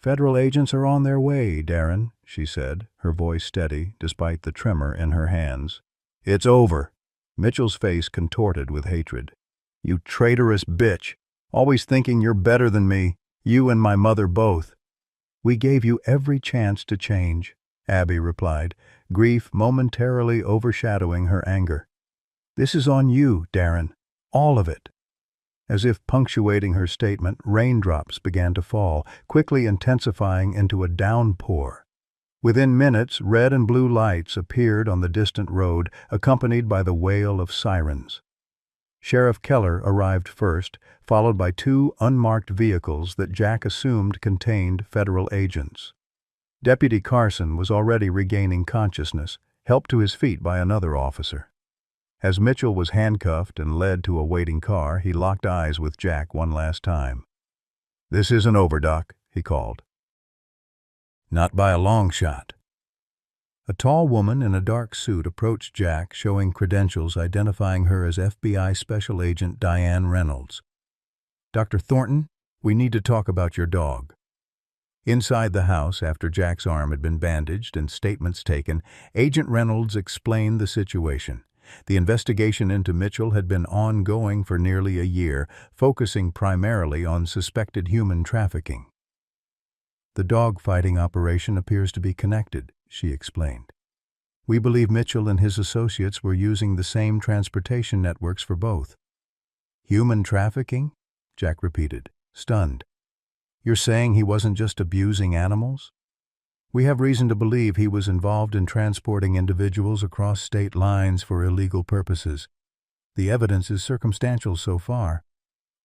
S1: "Federal agents are on their way, Darren," she said, her voice steady despite the tremor in her hands. "It's over." Mitchell's face contorted with hatred. "You traitorous bitch, always thinking you're better than me, you and my mother both." "We gave you every chance to change," Abby replied, grief momentarily overshadowing her anger. "This is on you, Darren, all of it." As if punctuating her statement, raindrops began to fall, quickly intensifying into a downpour. Within minutes, red and blue lights appeared on the distant road, accompanied by the wail of sirens. Sheriff Keller arrived first, followed by two unmarked vehicles that Jack assumed contained federal agents. Deputy Carson was already regaining consciousness, helped to his feet by another officer. As Mitchell was handcuffed and led to a waiting car, he locked eyes with Jack one last time. "This isn't over, Doc," he called. "Not by a long shot." A tall woman in a dark suit approached Jack, showing credentials identifying her as FBI Special Agent Diane Reynolds. "Dr. Thornton, we need to talk about your dog." Inside the house, after Jack's arm had been bandaged and statements taken, Agent Reynolds explained the situation. The investigation into Mitchell had been ongoing for nearly a year, focusing primarily on suspected human trafficking. "The dog-fighting operation appears to be connected," she explained. "We believe Mitchell and his associates were using the same transportation networks for both." "Human trafficking?" Jack repeated, stunned. "You're saying he wasn't just abusing animals?" "We have reason to believe he was involved in transporting individuals across state lines for illegal purposes. The evidence is circumstantial so far.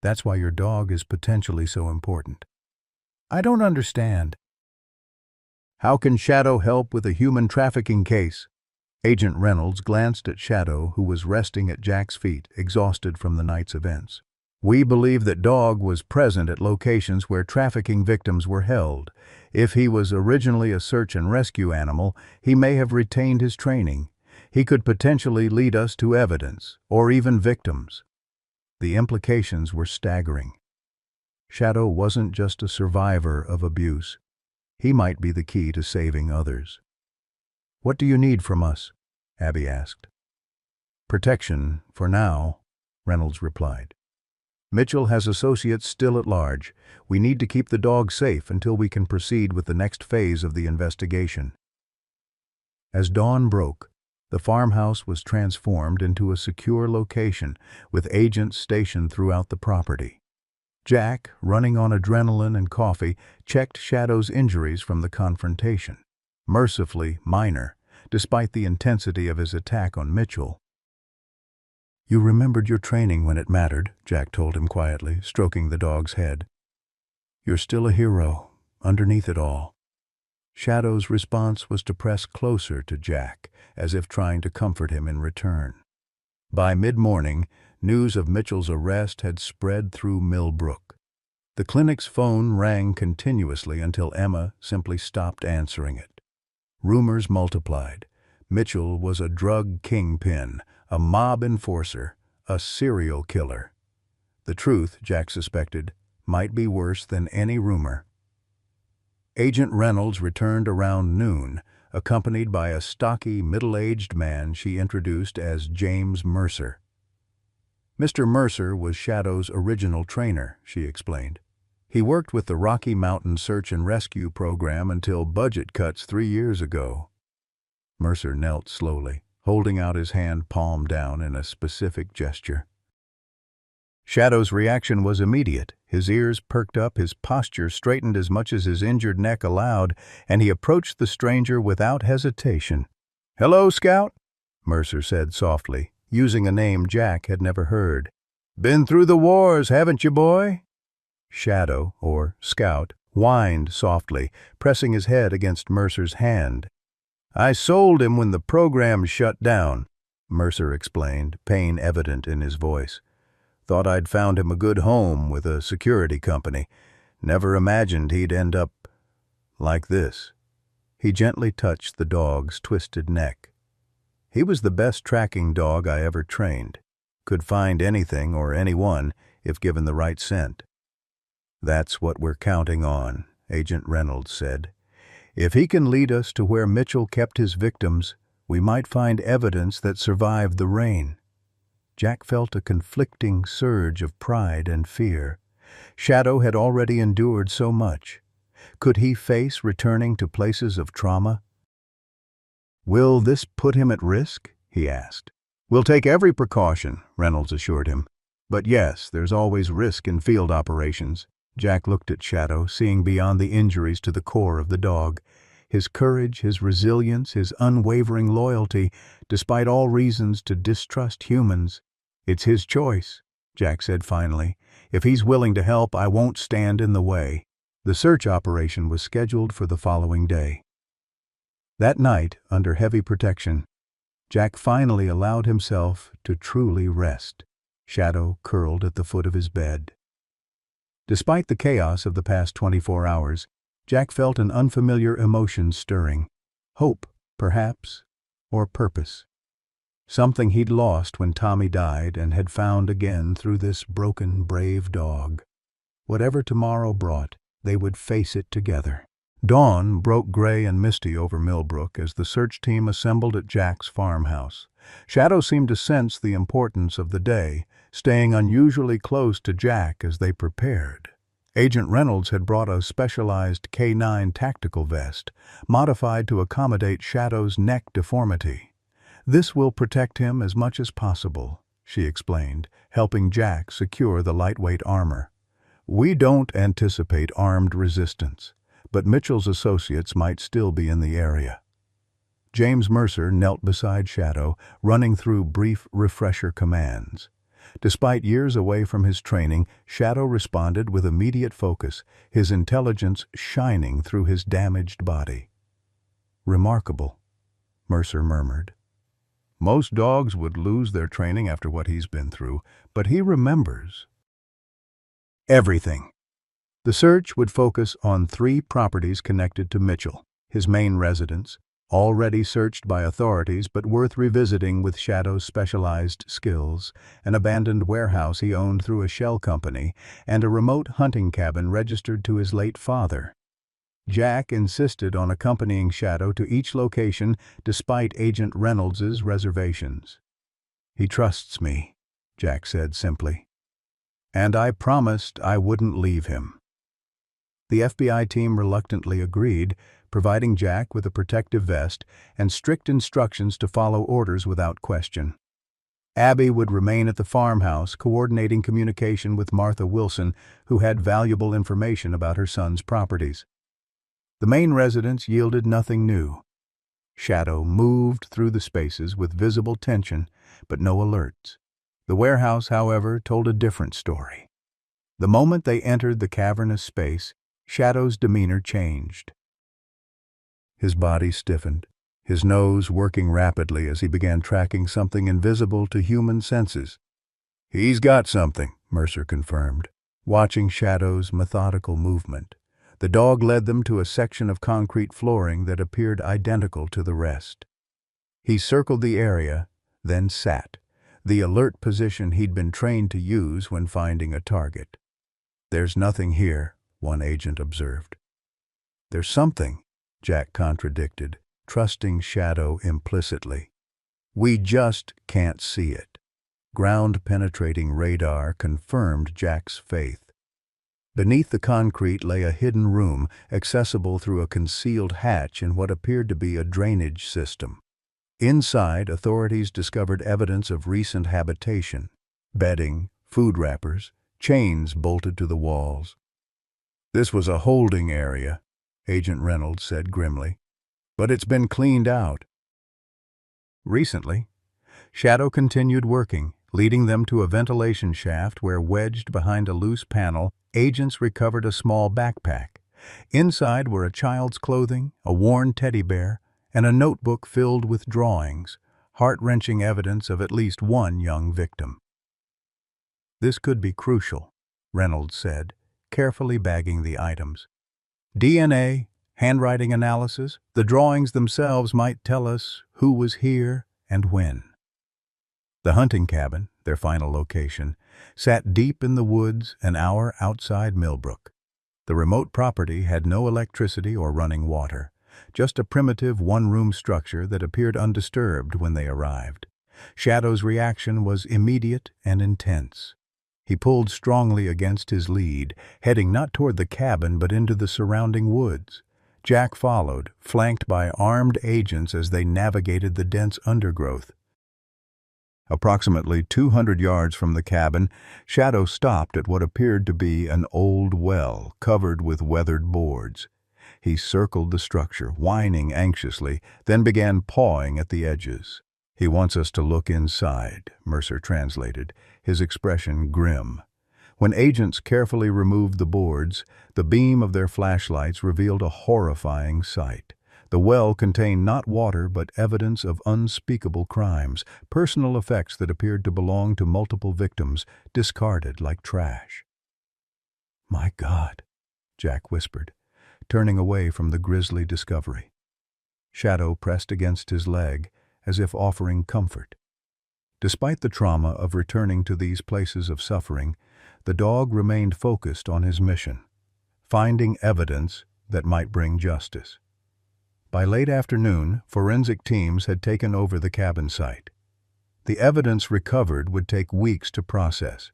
S1: That's why your dog is potentially so important." "I don't understand." "How can Shadow help with a human trafficking case?" Agent Reynolds glanced at Shadow, who was resting at Jack's feet, exhausted from the night's events. "We believe that Dog was present at locations where trafficking victims were held. If he was originally a search and rescue animal, he may have retained his training. He could potentially lead us to evidence, or even victims." The implications were staggering. Shadow wasn't just a survivor of abuse. He might be the key to saving others. "What do you need from us?" Abby asked. "Protection, for now," Reynolds replied. "Mitchell has associates still at large. We need to keep the dog safe until we can proceed with the next phase of the investigation." As dawn broke, the farmhouse was transformed into a secure location, with agents stationed throughout the property. Jack, running on adrenaline and coffee, checked Shadow's injuries from the confrontation. Mercifully minor, despite the intensity of his attack on Mitchell. "You remembered your training when it mattered," Jack told him quietly, stroking the dog's head. "You're still a hero, underneath it all." Shadow's response was to press closer to Jack, as if trying to comfort him in return. By mid-morning, news of Mitchell's arrest had spread through Millbrook. The clinic's phone rang continuously until Emma simply stopped answering it. Rumors multiplied. Mitchell was a drug kingpin, a mob enforcer, a serial killer. The truth, Jack suspected, might be worse than any rumor. Agent Reynolds returned around noon, accompanied by a stocky, middle-aged man she introduced as James Mercer. Mr. Mercer was Shadow's original trainer, she explained. He worked with the Rocky Mountain Search and Rescue program until budget cuts 3 years ago. Mercer knelt slowly, holding out his hand palm down in a specific gesture. Shadow's reaction was immediate. His ears perked up, his posture straightened as much as his injured neck allowed, and he approached the stranger without hesitation. "Hello, Scout," Mercer said softly, using a name Jack had never heard. "Been through the wars, haven't you, boy?" Shadow, or Scout, whined softly, pressing his head against Mercer's hand. "I sold him when the program shut down," Mercer explained, pain evident in his voice. "Thought I'd found him a good home with a security company. Never imagined he'd end up..." Like this. He gently touched the dog's twisted neck. He was the best tracking dog I ever trained. Could find anything or anyone if given the right scent. That's what we're counting on, Agent Reynolds said. If he can lead us to where Mitchell kept his victims, we might find evidence that survived the rain. Jack felt a conflicting surge of pride and fear. Shadow had already endured so much. Could he face returning to places of trauma? "Will this put him at risk?" he asked. "We'll take every precaution," Reynolds assured him. "But yes, there's always risk in field operations." Jack looked at Shadow, seeing beyond the injuries to the core of the dog. His courage, his resilience, his unwavering loyalty, despite all reasons to distrust humans. "It's his choice," Jack said finally. "If he's willing to help, I won't stand in the way." The search operation was scheduled for the following day. That night, under heavy protection, Jack finally allowed himself to truly rest. Shadow curled at the foot of his bed. Despite the chaos of the past 24 hours, Jack felt an unfamiliar emotion stirring. Hope, perhaps, or purpose. Something he'd lost when Tommy died and had found again through this broken, brave dog. Whatever tomorrow brought, they would face it together. Dawn broke gray and misty over Millbrook as the search team assembled at Jack's farmhouse. Shadow seemed to sense the importance of the day, staying unusually close to Jack as they prepared. Agent Reynolds had brought a specialized K9 tactical vest, modified to accommodate Shadow's neck deformity. "This will protect him as much as possible," she explained, helping Jack secure the lightweight armor. "We don't anticipate armed resistance, but Mitchell's associates might still be in the area." James Mercer knelt beside Shadow, running through brief refresher commands. Despite years away from his training, Shadow responded with immediate focus, his intelligence shining through his damaged body. "Remarkable," Mercer murmured. "Most dogs would lose their training after what he's been through, but he remembers everything." The search would focus on 3 properties connected to Mitchell: his main residence, already searched by authorities but worth revisiting with Shadow's specialized skills, an abandoned warehouse he owned through a shell company, and a remote hunting cabin registered to his late father. Jack insisted on accompanying Shadow to each location despite Agent Reynolds's reservations. "He trusts me," Jack said simply. "And I promised I wouldn't leave him." The FBI team reluctantly agreed, providing Jack with a protective vest and strict instructions to follow orders without question. Abby would remain at the farmhouse, coordinating communication with Martha Wilson, who had valuable information about her son's properties. The main residence yielded nothing new. Shadow moved through the spaces with visible tension, but no alerts. The warehouse, however, told a different story. The moment they entered the cavernous space, Shadow's demeanor changed. His body stiffened, his nose working rapidly as he began tracking something invisible to human senses. "He's got something," Mercer confirmed, watching Shadow's methodical movement. The dog led them to a section of concrete flooring that appeared identical to the rest. He circled the area, then sat, the alert position he'd been trained to use when finding a target. "There's nothing here," one agent observed. "There's something," Jack contradicted, trusting Shadow implicitly. "We just can't see it." Ground-penetrating radar confirmed Jack's faith. Beneath the concrete lay a hidden room, accessible through a concealed hatch in what appeared to be a drainage system. Inside, authorities discovered evidence of recent habitation: bedding, food wrappers, chains bolted to the walls. "This was a holding area," Agent Reynolds said grimly, "but it's been cleaned out." Recently, Shadow continued working, leading them to a ventilation shaft where, wedged behind a loose panel, agents recovered a small backpack. Inside were a child's clothing, a worn teddy bear, and a notebook filled with drawings, heart-wrenching evidence of at least one young victim. "This could be crucial," Reynolds said, carefully bagging the items. "DNA, handwriting analysis. The drawings themselves might tell us who was here and when. The hunting cabin, their final location, sat deep in the woods an hour outside Millbrook. The remote property had no electricity or running water, just a primitive one-room structure that appeared undisturbed when they arrived. Shadow's reaction was immediate and intense. He pulled strongly against his lead, heading not toward the cabin but into the surrounding woods. Jack followed, flanked by armed agents as they navigated the dense undergrowth. Approximately 200 yards from the cabin, Shadow stopped at what appeared to be an old well covered with weathered boards. He circled the structure, whining anxiously, then began pawing at the edges. "He wants us to look inside," Mercer translated, his expression grim. When agents carefully removed the boards, the beam of their flashlights revealed a horrifying sight. The well contained not water but evidence of unspeakable crimes, personal effects that appeared to belong to multiple victims, discarded like trash. "My God," Jack whispered, turning away from the grisly discovery. Shadow pressed against his leg, as if offering comfort. Despite the trauma of returning to these places of suffering, the dog remained focused on his mission, finding evidence that might bring justice. By late afternoon, forensic teams had taken over the cabin site. The evidence recovered would take weeks to process,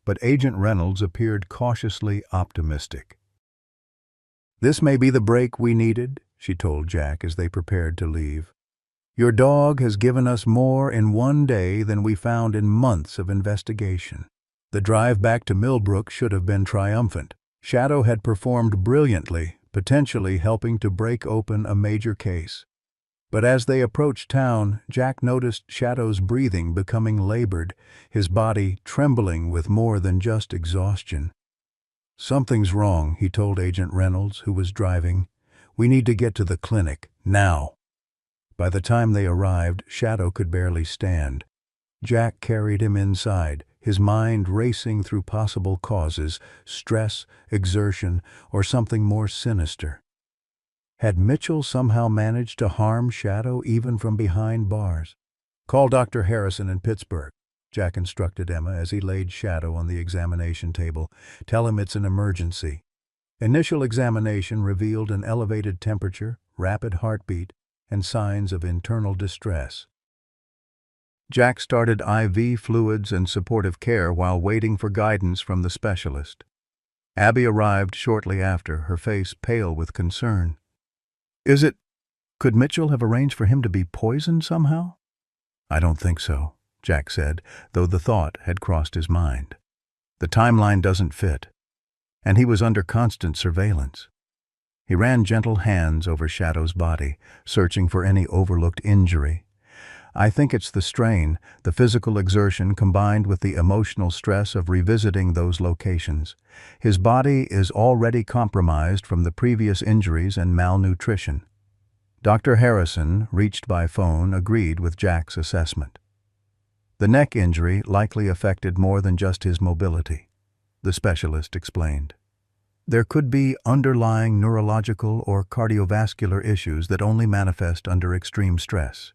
S1: but Agent Reynolds appeared cautiously optimistic. "This may be the break we needed," she told Jack as they prepared to leave. "Your dog has given us more in one day than we found in months of investigation." The drive back to Millbrook should have been triumphant. Shadow had performed brilliantly, potentially helping to break open a major case. But as they approached town, Jack noticed Shadow's breathing becoming labored, his body trembling with more than just exhaustion. "Something's wrong," he told Agent Reynolds, who was driving. "We need to get to the clinic, now." By the time they arrived, Shadow could barely stand. Jack carried him inside, his mind racing through possible causes, stress, exertion, or something more sinister. Had Mitchell somehow managed to harm Shadow even from behind bars? "Call Dr. Harrison in Pittsburgh," Jack instructed Emma as he laid Shadow on the examination table. "Tell him it's an emergency." Initial examination revealed an elevated temperature, rapid heartbeat, and signs of internal distress. Jack started IV fluids and supportive care while waiting for guidance from the specialist. Abby arrived shortly after, her face pale with concern. Could Mitchell have arranged for him to be poisoned somehow?" "I don't think so," Jack said, though the thought had crossed his mind. "The timeline doesn't fit, and he was under constant surveillance." He ran gentle hands over Shadow's body, searching for any overlooked injury. "I think it's the strain, the physical exertion combined with the emotional stress of revisiting those locations. His body is already compromised from the previous injuries and malnutrition." Dr. Harrison, reached by phone, agreed with Jack's assessment. The neck injury likely affected more than just his mobility, the specialist explained. There could be underlying neurological or cardiovascular issues that only manifest under extreme stress.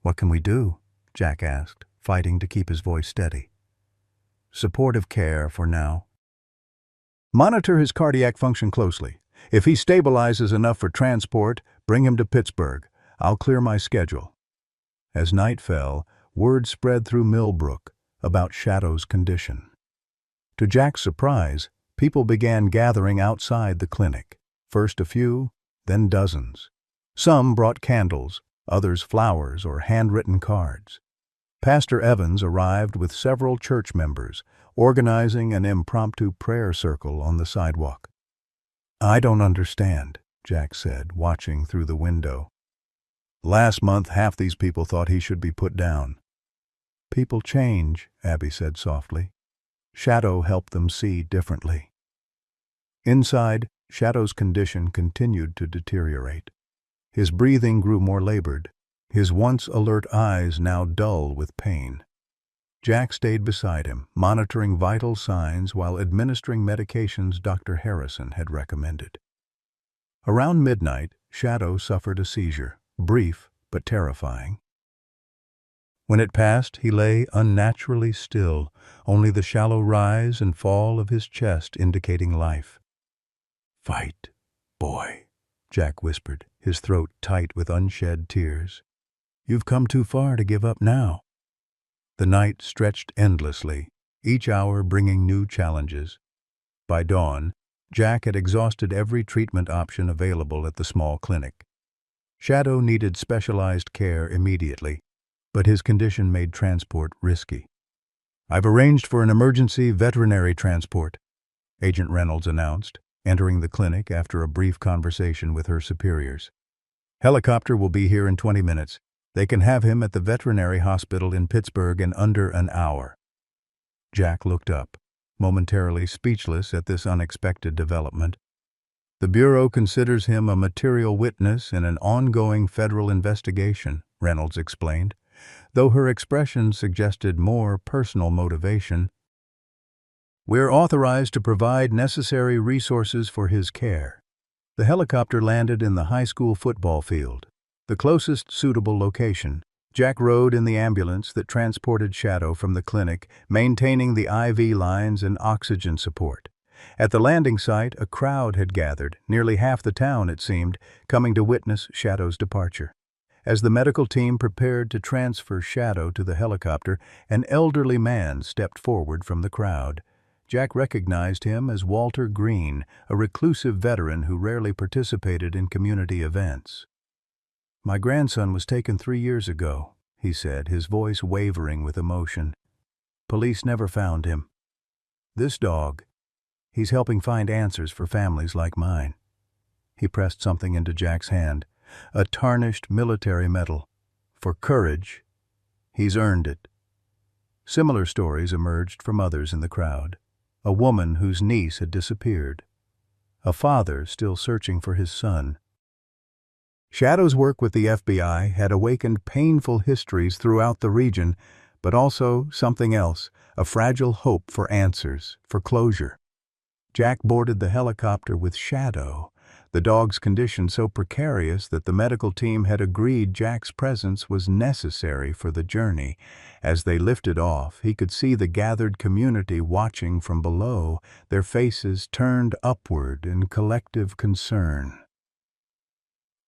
S1: "What can we do?" Jack asked, fighting to keep his voice steady. "Supportive care for now. Monitor his cardiac function closely. If he stabilizes enough for transport, bring him to Pittsburgh. I'll clear my schedule." As night fell, word spread through Millbrook about Shadow's condition. To Jack's surprise, people began gathering outside the clinic, first a few, then dozens. Some brought candles, others flowers or handwritten cards. Pastor Evans arrived with several church members, organizing an impromptu prayer circle on the sidewalk. "I don't understand," Jack said, watching through the window. "Last month, half these people thought he should be put down." "People change," Abby said softly. Shadow helped them see differently. Inside, Shadow's condition continued to deteriorate. His breathing grew more labored, his once alert eyes now dull with pain. Jack stayed beside him, monitoring vital signs while administering medications Dr. Harrison had recommended. Around midnight, Shadow suffered a seizure, brief but terrifying. When it passed, he lay unnaturally still, only the shallow rise and fall of his chest indicating life. "Fight, boy," Jack whispered, his throat tight with unshed tears. "You've come too far to give up now." The night stretched endlessly, each hour bringing new challenges. By dawn, Jack had exhausted every treatment option available at the small clinic. Shadow needed specialized care immediately, but his condition made transport risky. "I've arranged for an emergency veterinary transport," Agent Reynolds announced, entering the clinic after a brief conversation with her superiors. "Helicopter will be here in 20 minutes. They can have him at the veterinary hospital in Pittsburgh in under an hour." Jack looked up, momentarily speechless at this unexpected development. "The Bureau considers him a material witness in an ongoing federal investigation," Reynolds explained, though her expression suggested more personal motivation. "We're authorized to provide necessary resources for his care." The helicopter landed in the high school football field, the closest suitable location. Jack rode in the ambulance that transported Shadow from the clinic, maintaining the IV lines and oxygen support. At the landing site, a crowd had gathered, nearly half the town, it seemed, coming to witness Shadow's departure. As the medical team prepared to transfer Shadow to the helicopter, an elderly man stepped forward from the crowd. Jack recognized him as Walter Green, a reclusive veteran who rarely participated in community events. "My grandson was taken 3 years ago," he said, his voice wavering with emotion. "Police never found him. This dog, he's helping find answers for families like mine." He pressed something into Jack's hand, a tarnished military medal. "For courage, he's earned it." Similar stories emerged from others in the crowd. A woman whose niece had disappeared. A father still searching for his son. Shadow's work with the FBI had awakened painful histories throughout the region, but also something else, a fragile hope for answers, for closure. Jack boarded the helicopter with Shadow, the dog's condition so precarious that the medical team had agreed Jack's presence was necessary for the journey. As they lifted off, he could see the gathered community watching from below, their faces turned upward in collective concern.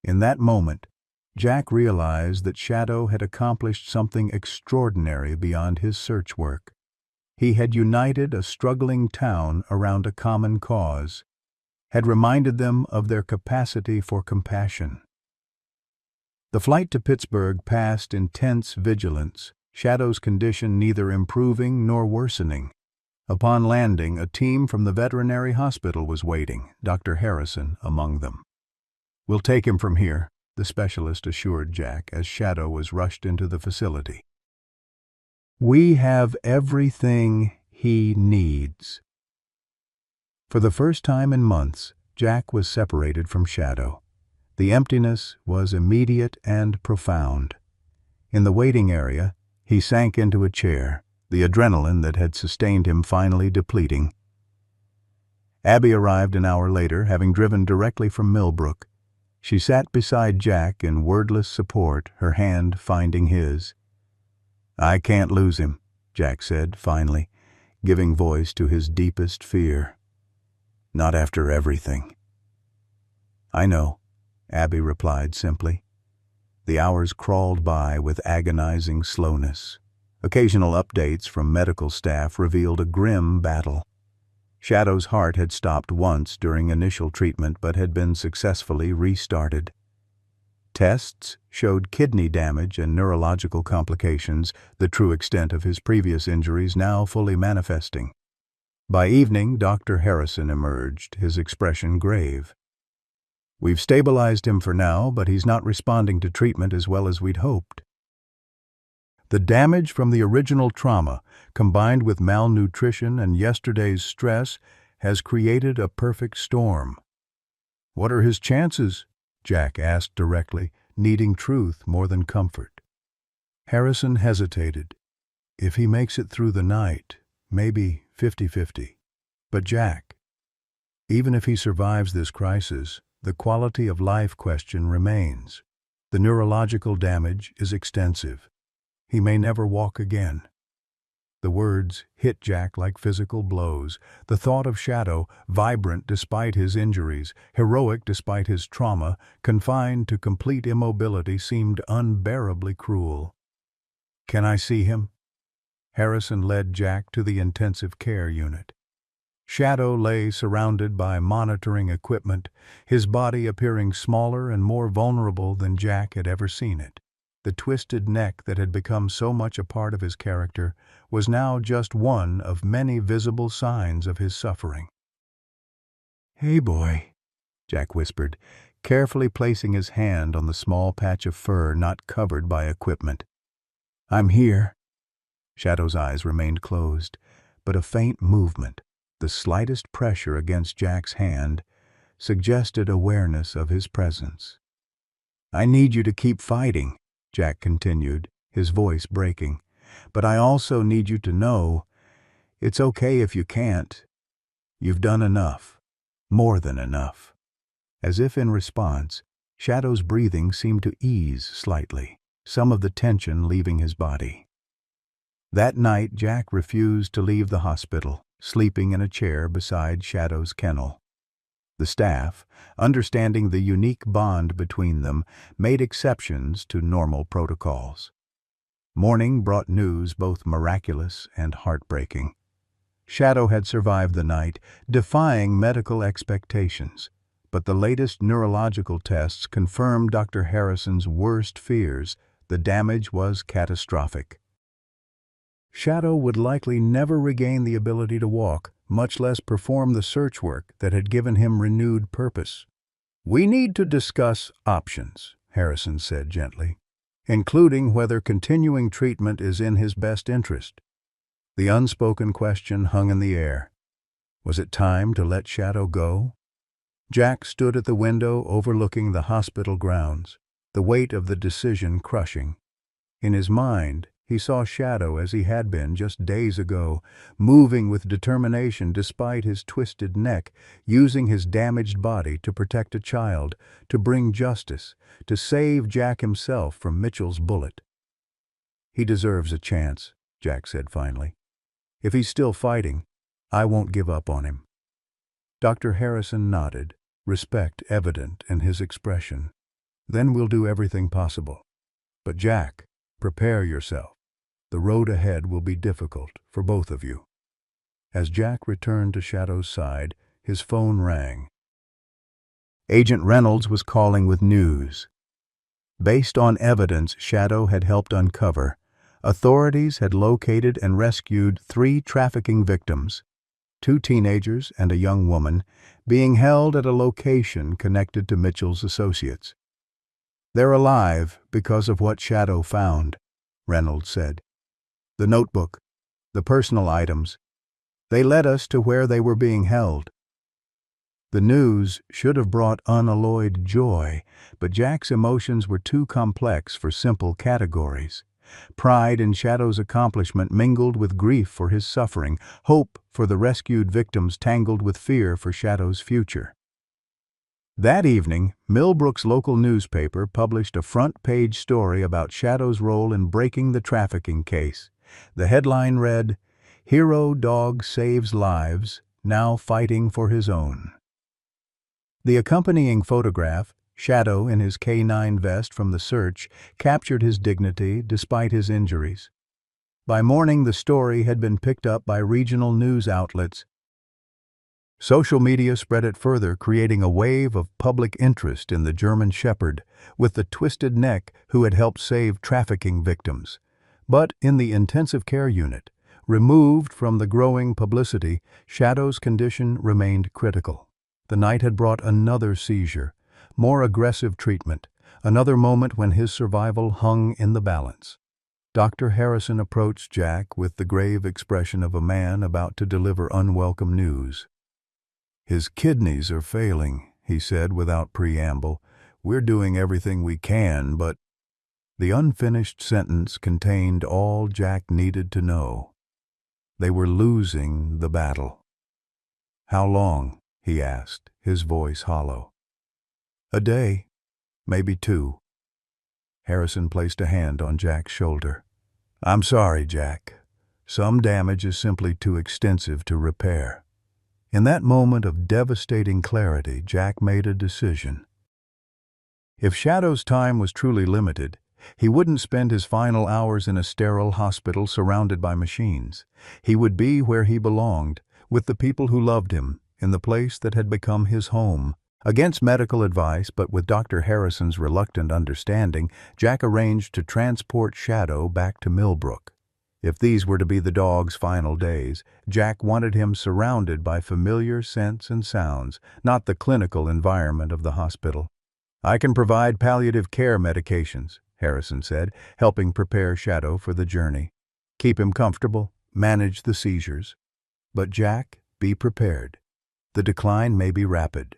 S1: In that moment, Jack realized that Shadow had accomplished something extraordinary beyond his search work. He had united a struggling town around a common cause, had reminded them of their capacity for compassion. The flight to Pittsburgh passed in tense vigilance, Shadow's condition neither improving nor worsening. Upon landing, a team from the veterinary hospital was waiting, Dr. Harrison among them. "We'll take him from here," the specialist assured Jack as Shadow was rushed into the facility. "We have everything he needs." For the first time in months, Jack was separated from Shadow. The emptiness was immediate and profound. In the waiting area, he sank into a chair, the adrenaline that had sustained him finally depleting. Abby arrived an hour later, having driven directly from Millbrook. She sat beside Jack in wordless support, her hand finding his. "I can't lose him," Jack said finally, giving voice to his deepest fear. "Not after everything." "I know," Abby replied simply. The hours crawled by with agonizing slowness. Occasional updates from medical staff revealed a grim battle. Shadow's heart had stopped once during initial treatment but had been successfully restarted. Tests showed kidney damage and neurological complications, the true extent of his previous injuries now fully manifesting. By evening, Dr. Harrison emerged, his expression grave. "We've stabilized him for now, but he's not responding to treatment as well as we'd hoped." The damage from the original trauma, combined with malnutrition and yesterday's stress, has created a perfect storm. "What are his chances?" Jack asked directly, needing truth more than comfort. Harrison hesitated. "If he makes it through the night, maybe 50-50. But Jack, even if he survives this crisis, the quality of life question remains. The neurological damage is extensive. He may never walk again. The words hit Jack like physical blows. The thought of Shadow, vibrant despite his injuries, heroic despite his trauma, confined to complete immobility, seemed unbearably cruel. "Can I see him?" Harrison led Jack to the intensive care unit. Shadow lay surrounded by monitoring equipment, his body appearing smaller and more vulnerable than Jack had ever seen it. The twisted neck that had become so much a part of his character was now just one of many visible signs of his suffering. "Hey, boy," Jack whispered, carefully placing his hand on the small patch of fur not covered by equipment. "I'm here." Shadow's eyes remained closed, but a faint movement, the slightest pressure against Jack's hand, suggested awareness of his presence. "I need you to keep fighting," Jack continued, his voice breaking. "But I also need you to know, it's okay if you can't. You've done enough. More than enough." As if in response, Shadow's breathing seemed to ease slightly, some of the tension leaving his body. That night, Jack refused to leave the hospital, sleeping in a chair beside Shadow's kennel. The staff, understanding the unique bond between them, made exceptions to normal protocols. Morning brought news both miraculous and heartbreaking. Shadow had survived the night, defying medical expectations, but the latest neurological tests confirmed Dr. Harrison's worst fears. The damage was catastrophic. Shadow would likely never regain the ability to walk, much less perform the search work that had given him renewed purpose. "We need to discuss options," Harrison said gently, "including whether continuing treatment is in his best interest." The unspoken question hung in the air. Was it time to let Shadow go? Jack stood at the window overlooking the hospital grounds, the weight of the decision crushing. In his mind, he saw Shadow as he had been just days ago, moving with determination despite his twisted neck, using his damaged body to protect a child, to bring justice, to save Jack himself from Mitchell's bullet. "He deserves a chance," Jack said finally. "If he's still fighting, I won't give up on him." Dr. Harrison nodded, respect evident in his expression. "Then we'll do everything possible. But Jack, prepare yourself. The road ahead will be difficult for both of you." As Jack returned to Shadow's side, his phone rang. Agent Reynolds was calling with news. Based on evidence Shadow had helped uncover, authorities had located and rescued 3 trafficking victims, 2 teenagers and a young woman, being held at a location connected to Mitchell's associates. "They're alive because of what Shadow found," Reynolds said. "The notebook, the personal items, they led us to where they were being held." The news should have brought unalloyed joy, but Jack's emotions were too complex for simple categories. Pride in Shadow's accomplishment mingled with grief for his suffering, hope for the rescued victims tangled with fear for Shadow's future. That evening, Millbrook's local newspaper published a front-page story about Shadow's role in breaking the trafficking case. The headline read, "Hero Dog Saves Lives, Now Fighting for His Own." The accompanying photograph, Shadow in his K9 vest from the search, captured his dignity despite his injuries. By morning, the story had been picked up by regional news outlets. Social media spread it further, creating a wave of public interest in the German Shepherd with the twisted neck who had helped save trafficking victims. But in the intensive care unit, removed from the growing publicity, Shadow's condition remained critical. The night had brought another seizure, more aggressive treatment, another moment when his survival hung in the balance. Dr. Harrison approached Jack with the grave expression of a man about to deliver unwelcome news. "His kidneys are failing," he said without preamble. "We're doing everything we can, but—" The unfinished sentence contained all Jack needed to know. They were losing the battle. "How long?" he asked, his voice hollow. A day, maybe 2. Harrison placed a hand on Jack's shoulder. I'm sorry, Jack. Some damage is simply too extensive to repair. In that moment of devastating clarity, Jack made a decision. If Shadow's time was truly limited, he wouldn't spend his final hours in a sterile hospital surrounded by machines. He would be where he belonged, with the people who loved him, in the place that had become his home. Against medical advice, but with Dr. Harrison's reluctant understanding, Jack arranged to transport Shadow back to Millbrook. If these were to be the dog's final days, Jack wanted him surrounded by familiar scents and sounds, not the clinical environment of the hospital. I can provide palliative care medications, Harrison said, helping prepare Shadow for the journey. Keep him comfortable, manage the seizures. But Jack, be prepared. The decline may be rapid.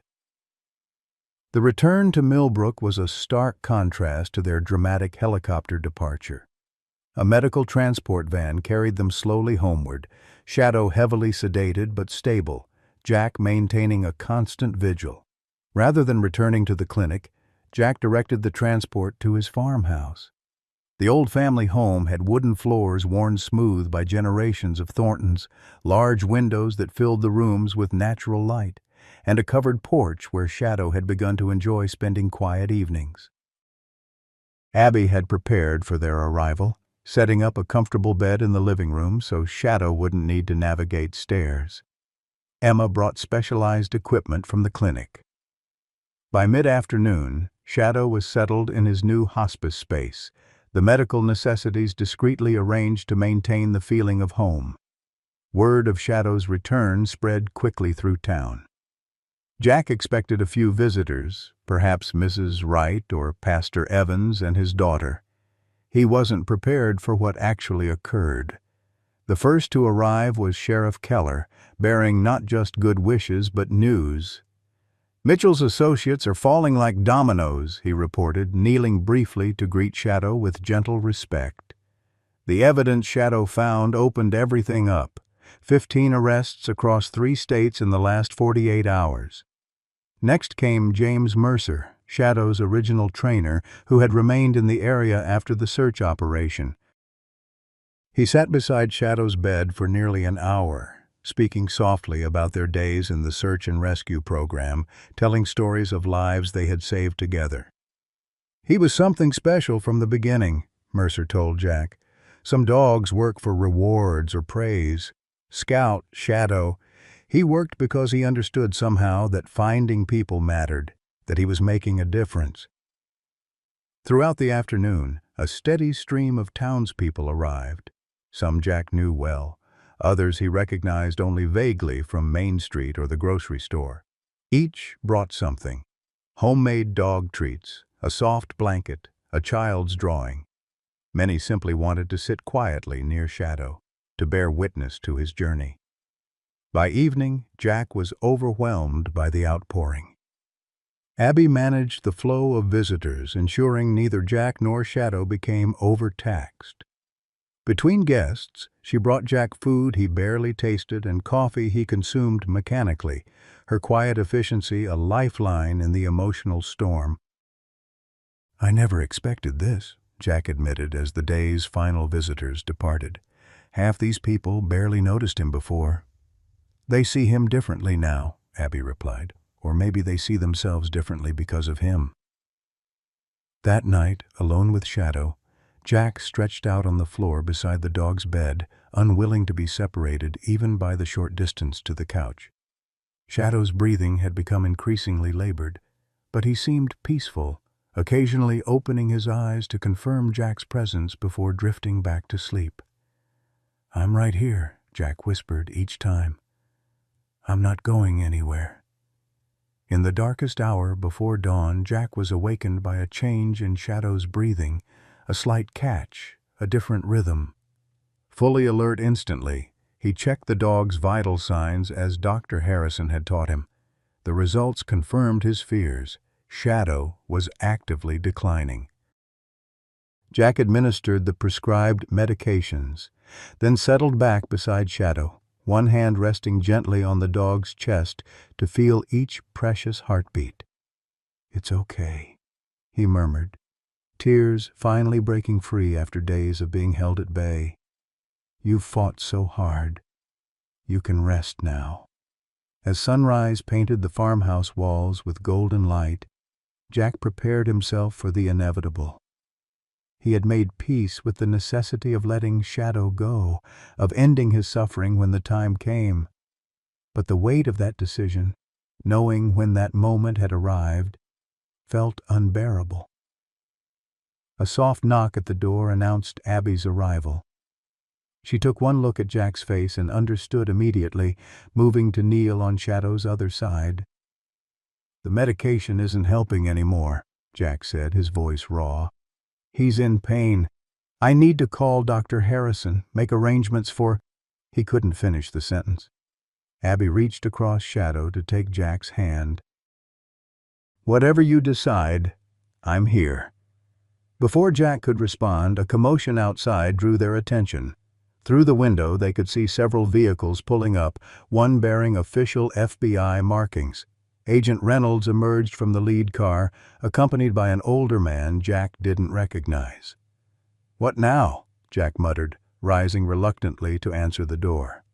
S1: The return to Millbrook was a stark contrast to their dramatic helicopter departure. A medical transport van carried them slowly homeward, Shadow heavily sedated but stable, Jack maintaining a constant vigil. Rather than returning to the clinic, Jack directed the transport to his farmhouse. The old family home had wooden floors worn smooth by generations of Thorntons, large windows that filled the rooms with natural light, and a covered porch where Shadow had begun to enjoy spending quiet evenings. Abby had prepared for their arrival, setting up a comfortable bed in the living room so Shadow wouldn't need to navigate stairs. Emma brought specialized equipment from the clinic. By mid-afternoon, Shadow was settled in his new hospice space, the medical necessities discreetly arranged to maintain the feeling of home. Word of Shadow's return spread quickly through town. Jack expected a few visitors, perhaps Mrs. Wright or Pastor Evans and his daughter. He wasn't prepared for what actually occurred. The first to arrive was Sheriff Keller, bearing not just good wishes but news. Mitchell's associates are falling like dominoes, he reported, kneeling briefly to greet Shadow with gentle respect. The evidence Shadow found opened everything up. 15 arrests across 3 states in the last 48 hours. Next came James Mercer, Shadow's original trainer, who had remained in the area after the search operation. He sat beside Shadow's bed for nearly an hour, speaking softly about their days in the search and rescue program, telling stories of lives they had saved together. He was something special from the beginning, Mercer told Jack. Some dogs work for rewards or praise. Scout, Shadow, he worked because he understood somehow that finding people mattered, that he was making a difference. Throughout the afternoon, a steady stream of townspeople arrived. Some Jack knew well. Others he recognized only vaguely from Main Street or the grocery store. Each brought something. Homemade dog treats, a soft blanket, a child's drawing. Many simply wanted to sit quietly near Shadow, to bear witness to his journey. By evening, Jack was overwhelmed by the outpouring. Abby managed the flow of visitors, ensuring neither Jack nor Shadow became overtaxed. Between guests, she brought Jack food he barely tasted and coffee he consumed mechanically, her quiet efficiency a lifeline in the emotional storm. I never expected this, Jack admitted as the day's final visitors departed. Half these people barely noticed him before. They see him differently now, Abby replied, or maybe they see themselves differently because of him. That night, alone with Shadow, Jack stretched out on the floor beside the dog's bed, unwilling to be separated even by the short distance to the couch. Shadow's breathing had become increasingly labored, but he seemed peaceful, occasionally opening his eyes to confirm Jack's presence before drifting back to sleep. I'm right here, Jack whispered each time. I'm not going anywhere. In the darkest hour before dawn, Jack was awakened by a change in Shadow's breathing, a slight catch, a different rhythm. Fully alert instantly, he checked the dog's vital signs as Dr. Harrison had taught him. The results confirmed his fears. Shadow was actively declining. Jack administered the prescribed medications, then settled back beside Shadow, one hand resting gently on the dog's chest to feel each precious heartbeat. "It's okay," he murmured, tears finally breaking free after days of being held at bay. "You've fought so hard. You can rest now." As sunrise painted the farmhouse walls with golden light, Jack prepared himself for the inevitable. He had made peace with the necessity of letting Shadow go, of ending his suffering when the time came. But the weight of that decision, knowing when that moment had arrived, felt unbearable. A soft knock at the door announced Abby's arrival. She took one look at Jack's face and understood immediately, moving to kneel on Shadow's other side. "The medication isn't helping anymore," Jack said, his voice raw. "He's in pain. I need to call Dr. Harrison, make arrangements for—" He couldn't finish the sentence. Abby reached across Shadow to take Jack's hand. "Whatever you decide, I'm here." Before Jack could respond, a commotion outside drew their attention. Through the window they could see several vehicles pulling up, one bearing official FBI markings. Agent Reynolds emerged from the lead car, accompanied by an older man Jack didn't recognize. "What now?" Jack muttered, rising reluctantly to answer the door.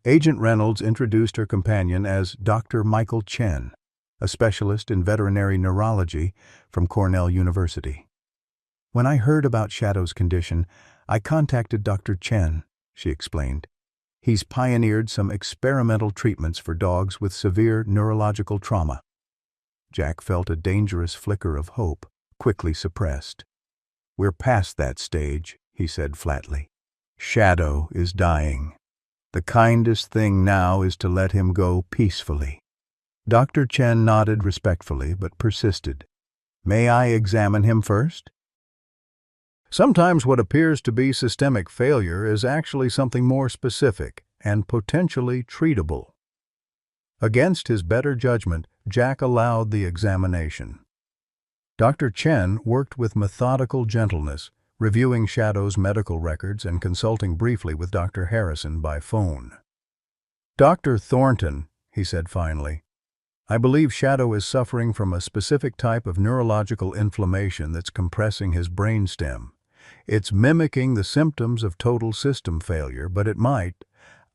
S1: Agent Reynolds introduced her companion as Dr. Michael Chen, a specialist in veterinary neurology from Cornell University. "When I heard about Shadow's condition, I contacted Dr. Chen," she explained. "He's pioneered some experimental treatments for dogs with severe neurological trauma." Jack felt a dangerous flicker of hope, quickly suppressed. "We're past that stage," he said flatly. "Shadow is dying. The kindest thing now is to let him go peacefully." Dr. Chen nodded respectfully but persisted. "May I examine him first?" Sometimes what appears to be systemic failure is actually something more specific and potentially treatable. Against his better judgment, Jack allowed the examination. Dr. Chen worked with methodical gentleness, reviewing Shadow's medical records and consulting briefly with Dr. Harrison by phone. "Dr. Thornton," he said finally, "I believe Shadow is suffering from a specific type of neurological inflammation that's compressing his brainstem. It's mimicking the symptoms of total system failure, but it might,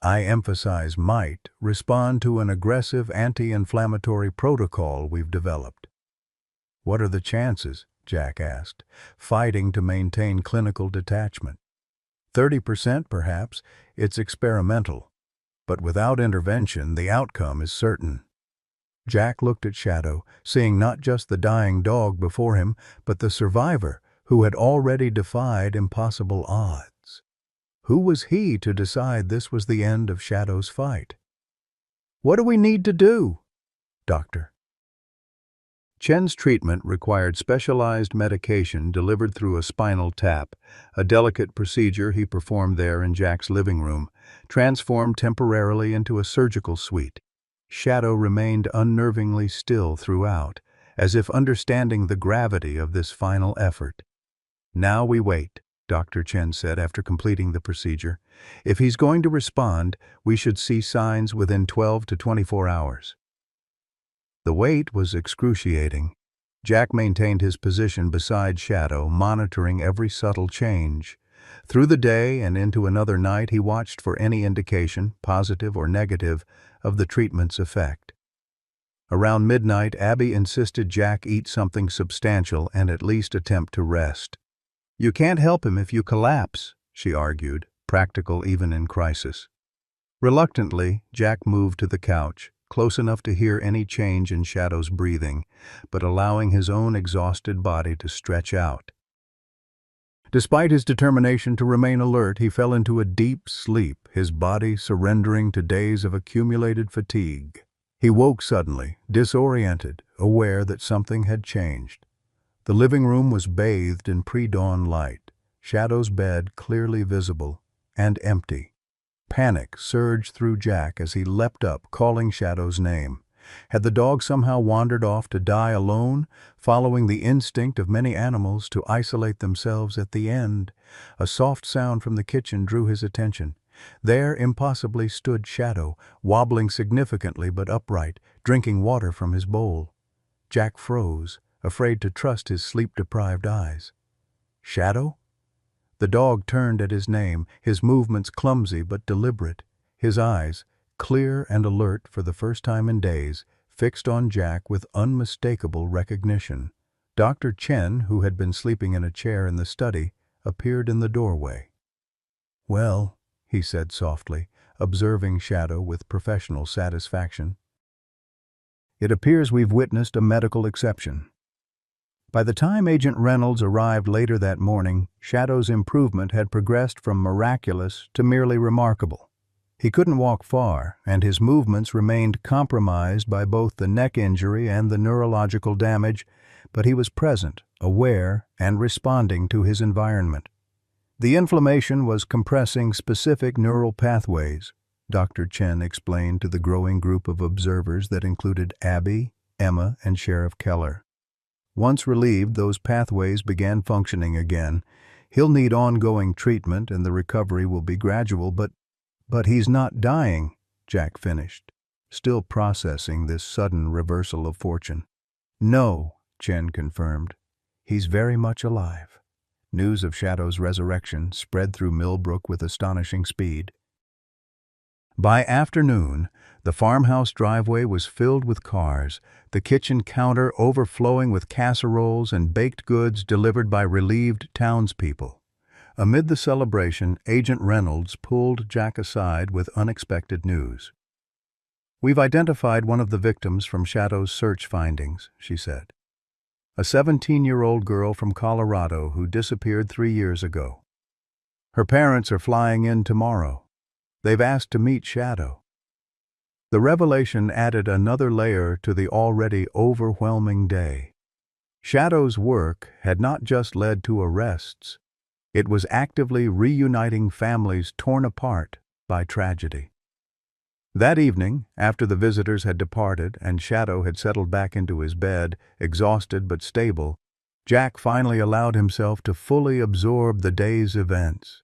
S1: I emphasize might, respond to an aggressive anti-inflammatory protocol we've developed." "What are the chances?" Jack asked, fighting to maintain clinical detachment. 30% perhaps. It's experimental. But without intervention, the outcome is certain." Jack looked at Shadow, seeing not just the dying dog before him, but the survivor who had already defied impossible odds. Who was he to decide this was the end of Shadow's fight? "What do we need to do, Doctor?" Chen's treatment required specialized medication delivered through a spinal tap, a delicate procedure he performed there in Jack's living room, transformed temporarily into a surgical suite. Shadow remained unnervingly still throughout, as if understanding the gravity of this final effort. "Now we wait," Dr. Chen said after completing the procedure. "If he's going to respond, we should see signs within 12 to 24 hours." The wait was excruciating. Jack maintained his position beside Shadow, monitoring every subtle change. Through the day and into another night he watched for any indication, positive or negative, of the treatment's effect. Around midnight, Abby insisted Jack eat something substantial and at least attempt to rest. "You can't help him if you collapse," she argued, practical even in crisis. Reluctantly, Jack moved to the couch, close enough to hear any change in Shadow's breathing, but allowing his own exhausted body to stretch out. Despite his determination to remain alert, he fell into a deep sleep, his body surrendering to days of accumulated fatigue. He woke suddenly, disoriented, aware that something had changed. The living room was bathed in pre-dawn light, Shadow's bed clearly visible, and empty. Panic surged through Jack as he leapt up, calling Shadow's name. Had the dog somehow wandered off to die alone, following the instinct of many animals to isolate themselves at the end? A soft sound from the kitchen drew his attention. There, impossibly, stood Shadow, wobbling significantly but upright, drinking water from his bowl. Jack froze, afraid to trust his sleep-deprived eyes. Shadow? The dog turned at his name, his movements clumsy but deliberate, his eyes, clear and alert for the first time in days, fixed on Jack with unmistakable recognition. Dr. Chen, who had been sleeping in a chair in the study, appeared in the doorway. "Well," he said softly, observing Shadow with professional satisfaction, "it appears we've witnessed a medical exception." By the time Agent Reynolds arrived later that morning, Shadow's improvement had progressed from miraculous to merely remarkable. He couldn't walk far, and his movements remained compromised by both the neck injury and the neurological damage, but he was present, aware, and responding to his environment. The inflammation was compressing specific neural pathways, Dr. Chen explained to the growing group of observers that included Abby, Emma, and Sheriff Keller. Once relieved, those pathways began functioning again. He'll need ongoing treatment and the recovery will be gradual, but he's not dying, Jack finished, still processing this sudden reversal of fortune. No, Chen confirmed. He's very much alive. News of Shadow's resurrection spread through Millbrook with astonishing speed. By afternoon, the farmhouse driveway was filled with cars, the kitchen counter overflowing with casseroles and baked goods delivered by relieved townspeople. Amid the celebration, Agent Reynolds pulled Jack aside with unexpected news. "We've identified one of the victims from Shadow's search findings," she said. "A 17-year-old girl from Colorado who disappeared 3 years ago. Her parents are flying in tomorrow. They've asked to meet Shadow." The revelation added another layer to the already overwhelming day. Shadow's work had not just led to arrests. It was actively reuniting families torn apart by tragedy. That evening, after the visitors had departed and Shadow had settled back into his bed, exhausted but stable, Jack finally allowed himself to fully absorb the day's events.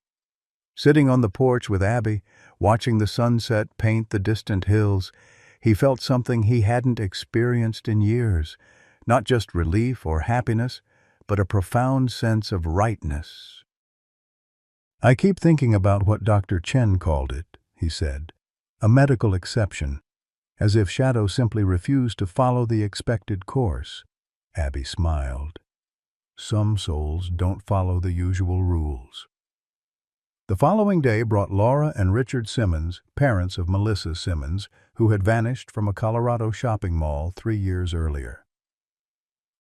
S1: Sitting on the porch with Abby, watching the sunset paint the distant hills, he felt something he hadn't experienced in years, not just relief or happiness, but a profound sense of rightness. "I keep thinking about what Dr. Chen called it," he said, "a medical exception, as if Shadow simply refused to follow the expected course." Abby smiled. "Some souls don't follow the usual rules." The following day brought Laura and Richard Simmons, parents of Melissa Simmons, who had vanished from a Colorado shopping mall 3 years earlier.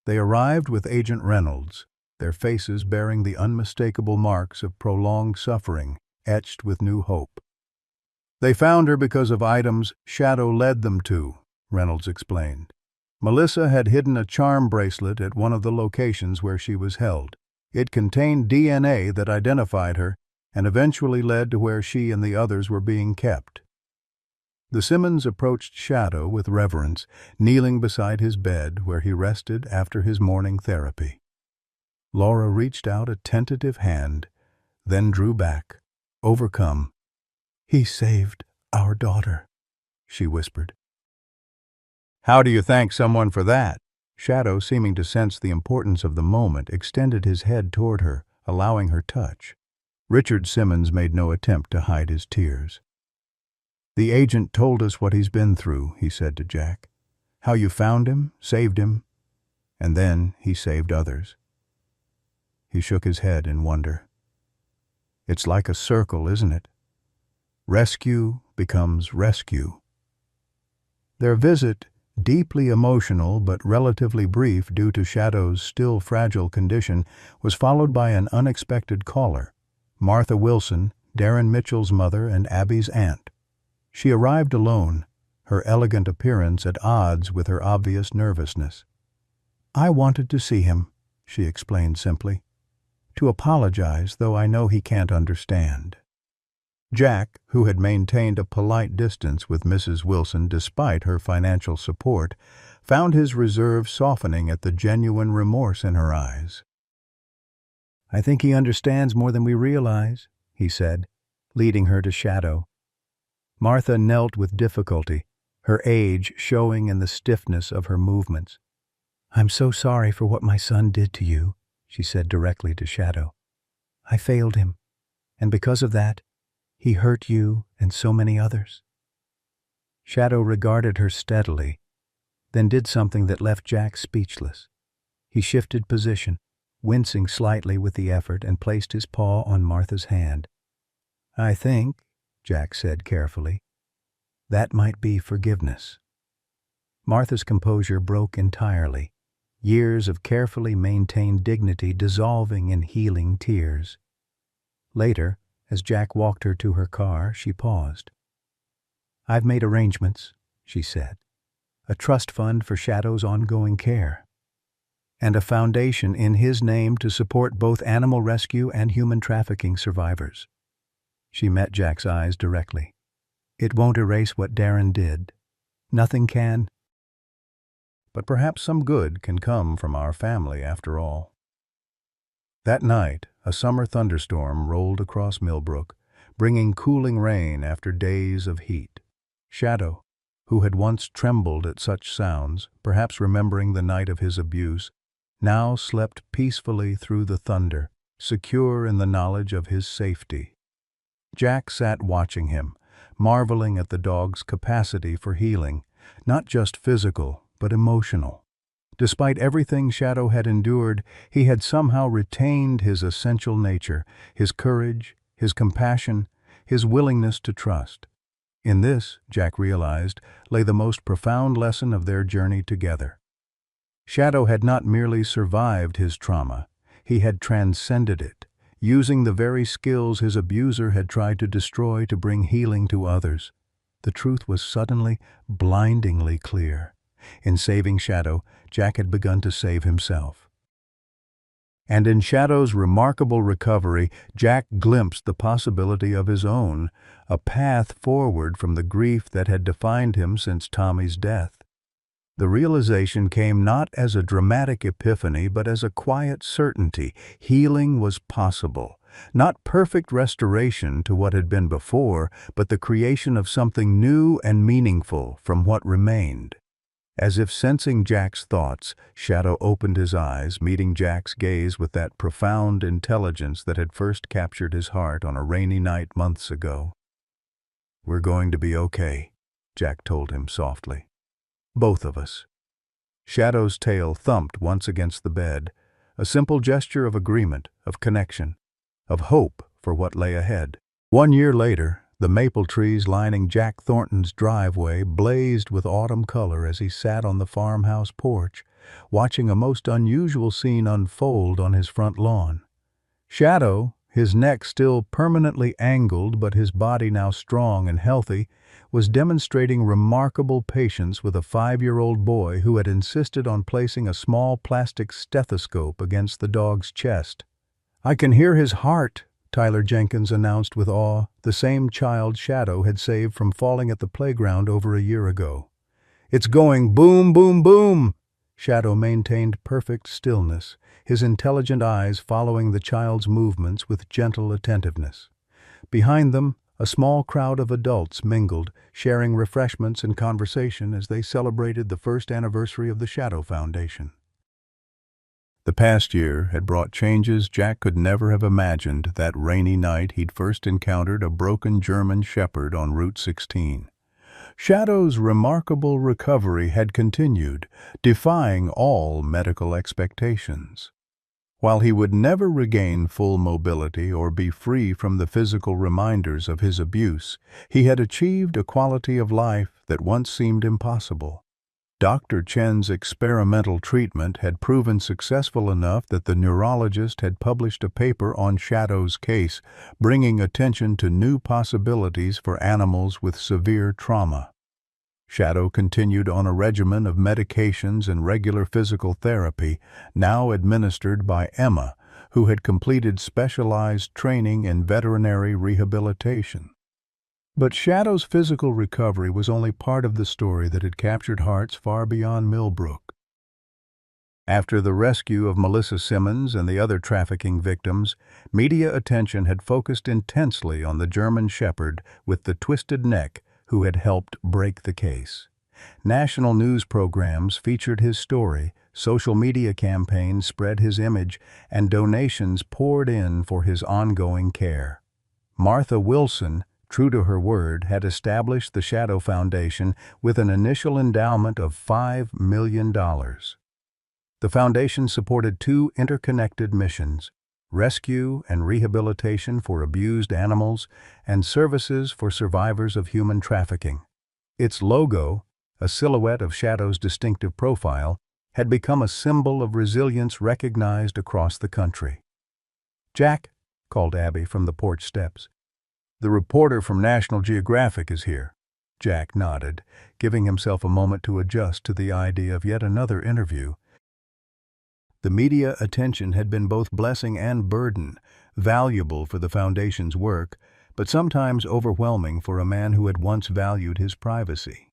S1: They arrived with Agent Reynolds, their faces bearing the unmistakable marks of prolonged suffering, etched with new hope. "They found her because of items Shadow led them to," Reynolds explained. "Melissa had hidden a charm bracelet at one of the locations where she was held. It contained DNA that identified her and eventually led to where she and the others were being kept." The Simmons approached Shadow with reverence, kneeling beside his bed where he rested after his morning therapy. Laura reached out a tentative hand, then drew back, overcome. "He saved our daughter," she whispered. "How do you thank someone for that?" Shadow, seeming to sense the importance of the moment, extended his head toward her, allowing her touch. Richard Simmons made no attempt to hide his tears. "The agent told us what he's been through," he said to Jack. "How you found him, saved him, and then he saved others." He shook his head in wonder. "It's like a circle, isn't it? Rescue becomes rescue." Their visit, deeply emotional but relatively brief due to Shadow's still fragile condition, was followed by an unexpected caller. Martha Wilson, Darren Mitchell's mother and Abby's aunt. She arrived alone, her elegant appearance at odds with her obvious nervousness. "I wanted to see him," she explained simply. "To apologize, though I know he can't understand." Jack, who had maintained a polite distance with Mrs. Wilson despite her financial support, found his reserve softening at the genuine remorse in her eyes. "I think he understands more than we realize," he said, leading her to Shadow. Martha knelt with difficulty, her age showing in the stiffness of her movements. "I'm so sorry for what my son did to you," she said directly to Shadow. "I failed him, and because of that, he hurt you and so many others." Shadow regarded her steadily, then did something that left Jack speechless. He shifted position, wincing slightly with the effort, and placed his paw on Martha's hand. "I think," Jack said carefully, "that might be forgiveness." Martha's composure broke entirely, years of carefully maintained dignity dissolving in healing tears. Later, as Jack walked her to her car, she paused. "I've made arrangements," she said. "A trust fund for Shadow's ongoing care, and a foundation in his name to support both animal rescue and human trafficking survivors." She met Jack's eyes directly. "It won't erase what Darren did. Nothing can. But perhaps some good can come from our family after all." That night, a summer thunderstorm rolled across Millbrook, bringing cooling rain after days of heat. Shadow, who had once trembled at such sounds, perhaps remembering the night of his abuse, now slept peacefully through the thunder, secure in the knowledge of his safety. Jack sat watching him, marveling at the dog's capacity for healing, not just physical, but emotional. Despite everything Shadow had endured, he had somehow retained his essential nature, his courage, his compassion, his willingness to trust. In this, Jack realized, lay the most profound lesson of their journey together. Shadow had not merely survived his trauma, he had transcended it, using the very skills his abuser had tried to destroy to bring healing to others. The truth was suddenly, blindingly clear. In saving Shadow, Jack had begun to save himself. And in Shadow's remarkable recovery, Jack glimpsed the possibility of his own, a path forward from the grief that had defined him since Tommy's death. The realization came not as a dramatic epiphany, but as a quiet certainty. Healing was possible. Not perfect restoration to what had been before, but the creation of something new and meaningful from what remained. As if sensing Jack's thoughts, Shadow opened his eyes, meeting Jack's gaze with that profound intelligence that had first captured his heart on a rainy night months ago. "We're going to be okay," Jack told him softly. "Both of us." Shadow's tail thumped once against the bed, a simple gesture of agreement, of connection, of hope for what lay ahead. 1 year later, the maple trees lining Jack Thornton's driveway blazed with autumn color as he sat on the farmhouse porch, watching a most unusual scene unfold on his front lawn. Shadow, his neck still permanently angled but his body now strong and healthy, was demonstrating remarkable patience with a 5-year-old boy who had insisted on placing a small plastic stethoscope against the dog's chest. "I can hear his heart," Tyler Jenkins announced with awe, the same child Shadow had saved from falling at the playground over a year ago. "It's going boom, boom, boom!" Shadow maintained perfect stillness, his intelligent eyes following the child's movements with gentle attentiveness. Behind them, a small crowd of adults mingled, sharing refreshments and conversation as they celebrated the first anniversary of the Shadow Foundation. The past year had brought changes Jack could never have imagined that rainy night he'd first encountered a broken German shepherd on Route 16. Shadow's remarkable recovery had continued, defying all medical expectations. While he would never regain full mobility or be free from the physical reminders of his abuse, he had achieved a quality of life that once seemed impossible. Dr. Chen's experimental treatment had proven successful enough that the neurologist had published a paper on Shadow's case, bringing attention to new possibilities for animals with severe trauma. Shadow continued on a regimen of medications and regular physical therapy, now administered by Emma, who had completed specialized training in veterinary rehabilitation. But Shadow's physical recovery was only part of the story that had captured hearts far beyond Millbrook. After the rescue of Melissa Simmons and the other trafficking victims, media attention had focused intensely on the German shepherd with the twisted neck who had helped break the case. National news programs featured his story, social media campaigns spread his image, and donations poured in for his ongoing care. Martha Wilson, true to her word, had established the Shadow Foundation with an initial endowment of $5 million. The foundation supported two interconnected missions: rescue and rehabilitation for abused animals, and services for survivors of human trafficking. Its logo, a silhouette of Shadow's distinctive profile, had become a symbol of resilience recognized across the country. "Jack," called Abby from the porch steps. "The reporter from National Geographic is here." Jack nodded, giving himself a moment to adjust to the idea of yet another interview. The media attention had been both blessing and burden, valuable for the Foundation's work, but sometimes overwhelming for a man who had once valued his privacy.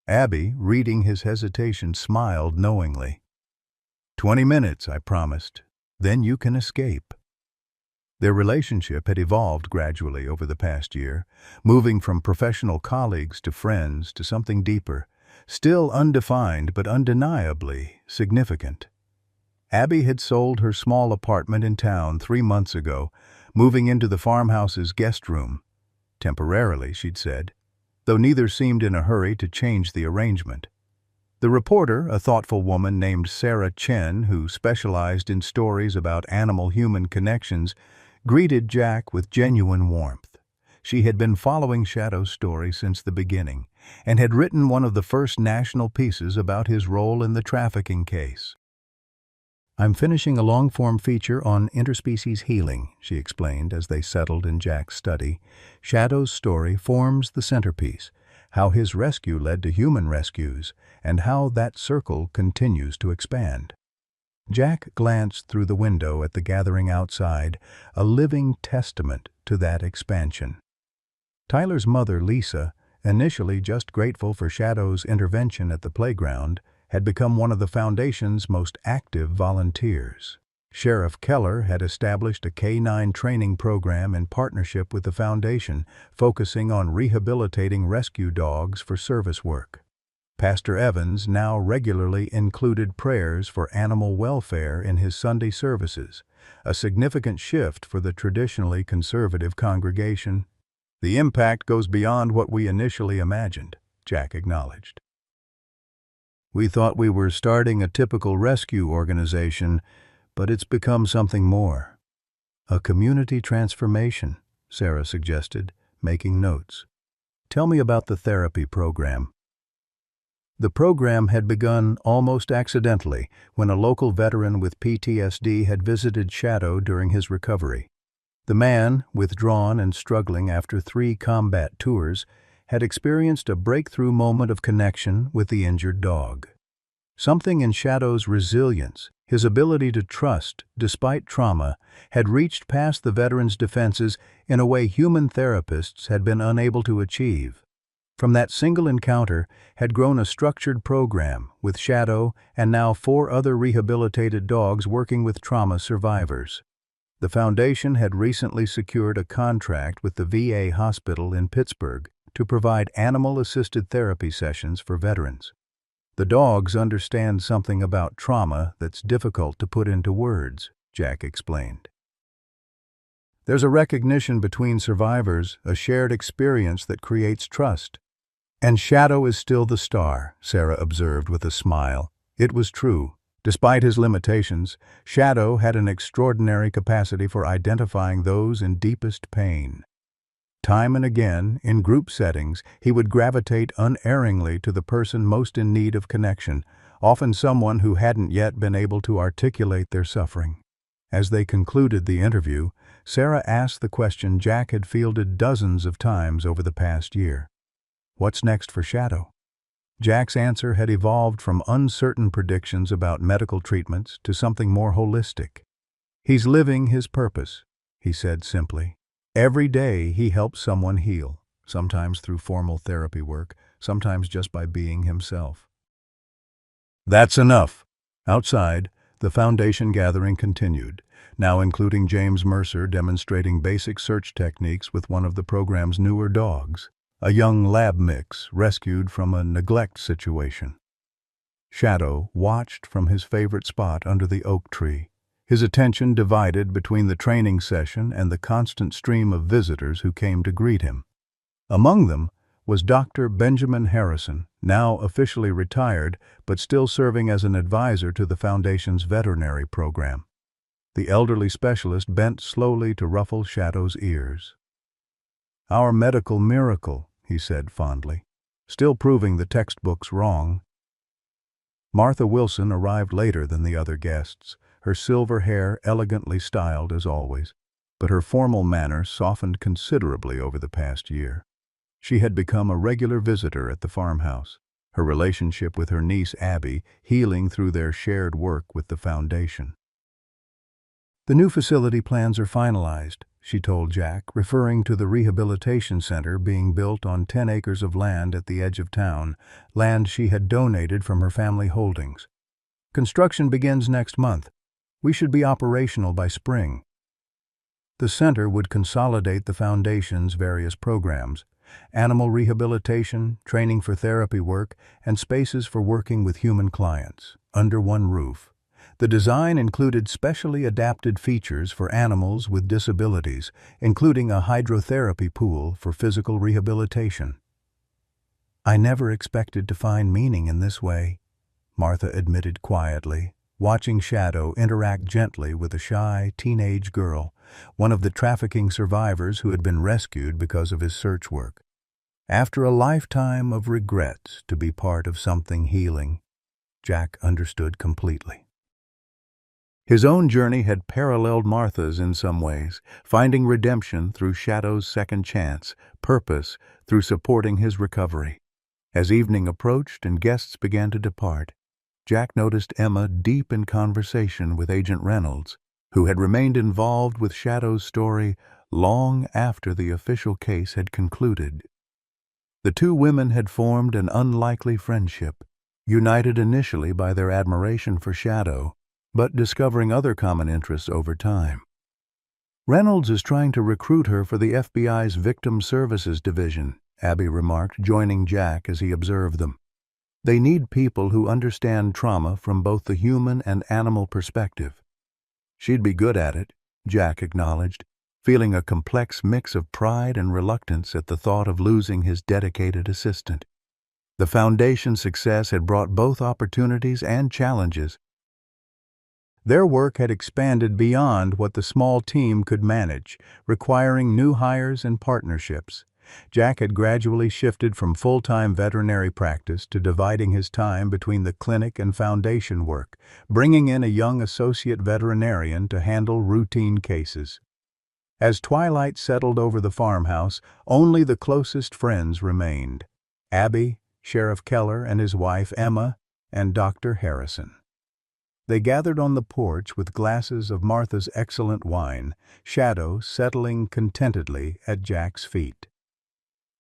S1: Abby, reading his hesitation, smiled knowingly. 20 minutes, I promised. Then you can escape." Their relationship had evolved gradually over the past year, moving from professional colleagues to friends to something deeper, still undefined but undeniably significant. Abby had sold her small apartment in town 3 months ago, moving into the farmhouse's guest room. Temporarily, she'd said, though neither seemed in a hurry to change the arrangement. The reporter, a thoughtful woman named Sarah Chen, who specialized in stories about animal-human connections, greeted Jack with genuine warmth. She had been following Shadow's story since the beginning, and had written one of the first national pieces about his role in the trafficking case. "I'm finishing a long-form feature on interspecies healing," she explained as they settled in Jack's study. "Shadow's story forms the centerpiece, how his rescue led to human rescues, and how that circle continues to expand." Jack glanced through the window at the gathering outside, a living testament to that expansion. Tyler's mother, Lisa, initially just grateful for Shadow's intervention at the playground, had become one of the Foundation's most active volunteers. Sheriff Keller had established a K-9 training program in partnership with the Foundation, focusing on rehabilitating rescue dogs for service work. Pastor Evans now regularly included prayers for animal welfare in his Sunday services, a significant shift for the traditionally conservative congregation. "The impact goes beyond what we initially imagined," Jack acknowledged. "We thought we were starting a typical rescue organization, but it's become something more." "A community transformation," Sarah suggested, making notes. "Tell me about the therapy program." The program had begun almost accidentally when a local veteran with PTSD had visited Shadow during his recovery. The man, withdrawn and struggling after 3 combat tours, had experienced a breakthrough moment of connection with the injured dog. Something in Shadow's resilience, his ability to trust despite trauma, had reached past the veteran's defenses in a way human therapists had been unable to achieve. From that single encounter had grown a structured program, with Shadow and now 4 other rehabilitated dogs working with trauma survivors. The Foundation had recently secured a contract with the VA hospital in Pittsburgh to provide animal-assisted therapy sessions for veterans. "The dogs understand something about trauma that's difficult to put into words," Jack explained. "There's a recognition between survivors, a shared experience that creates trust." "And Shadow is still the star," Sarah observed with a smile. It was true. Despite his limitations, Shadow had an extraordinary capacity for identifying those in deepest pain. Time and again, in group settings, he would gravitate unerringly to the person most in need of connection, often someone who hadn't yet been able to articulate their suffering. As they concluded the interview, Sarah asked the question Jack had fielded dozens of times over the past year. "What's next for Shadow?" Jack's answer had evolved from uncertain predictions about medical treatments to something more holistic. "He's living his purpose," he said simply. "Every day he helps someone heal, sometimes through formal therapy work, sometimes just by being himself." That's enough. Outside, the Foundation gathering continued, now including James Mercer demonstrating basic search techniques with one of the program's newer dogs, a young lab mix rescued from a neglect situation. Shadow watched from his favorite spot under the oak tree, his attention divided between the training session and the constant stream of visitors who came to greet him. Among them was Dr. Benjamin Harrison, now officially retired but still serving as an advisor to the Foundation's veterinary program. The elderly specialist bent slowly to ruffle Shadow's ears. "Our medical miracle," he said fondly, "still proving the textbooks wrong." Martha Wilson arrived later than the other guests, her silver hair elegantly styled as always, but her formal manner softened considerably over the past year. She had become a regular visitor at the farmhouse, her relationship with her niece Abby healing through their shared work with the Foundation. "The new facility plans are finalized," she told Jack, referring to the rehabilitation center being built on 10 acres of land at the edge of town, land she had donated from her family holdings. "Construction begins next month. We should be operational by spring." The center would consolidate the Foundation's various programs: animal rehabilitation, training for therapy work, and spaces for working with human clients, under one roof. The design included specially adapted features for animals with disabilities, including a hydrotherapy pool for physical rehabilitation. "I never expected to find meaning in this way," Martha admitted quietly, watching Shadow interact gently with a shy teenage girl, one of the trafficking survivors who had been rescued because of his search work. After a lifetime of regrets to be part of something healing, Jack understood completely. His own journey had paralleled Martha's in some ways, finding redemption through Shadow's second chance, purpose through supporting his recovery. As evening approached and guests began to depart, Jack noticed Emma deep in conversation with Agent Reynolds, who had remained involved with Shadow's story long after the official case had concluded. The two women had formed an unlikely friendship, united initially by their admiration for Shadow, but discovering other common interests over time. "Reynolds is trying to recruit her for the FBI's Victim Services Division," Abby remarked, joining Jack as he observed them. "They need people who understand trauma from both the human and animal perspective." "She'd be good at it," Jack acknowledged, feeling a complex mix of pride and reluctance at the thought of losing his dedicated assistant. The Foundation's success had brought both opportunities and challenges. Their work had expanded beyond what the small team could manage, requiring new hires and partnerships. Jack had gradually shifted from full-time veterinary practice to dividing his time between the clinic and Foundation work, bringing in a young associate veterinarian to handle routine cases. As twilight settled over the farmhouse, only the closest friends remained: Abby, Sheriff Keller and his wife Emma, and Dr. Harrison. They gathered on the porch with glasses of Martha's excellent wine, Shadow settling contentedly at Jack's feet.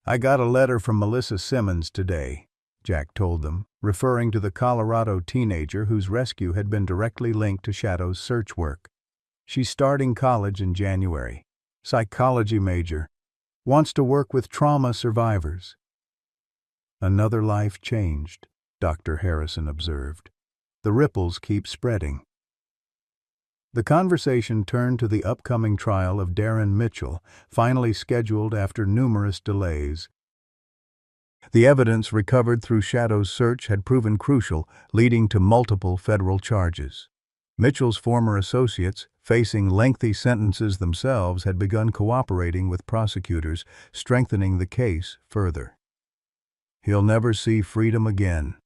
S1: "I got a letter from Melissa Simmons today," Jack told them, referring to the Colorado teenager whose rescue had been directly linked to Shadow's search work. "She's starting college in January. Psychology major. Wants to work with trauma survivors." "Another life changed," Dr. Harrison observed. "The ripples keep spreading." The conversation turned to the upcoming trial of Darren Mitchell, finally scheduled after numerous delays. The evidence recovered through Shadow's search had proven crucial, leading to multiple federal charges. Mitchell's former associates, facing lengthy sentences themselves, had begun cooperating with prosecutors, strengthening the case further. "He'll never see freedom again,"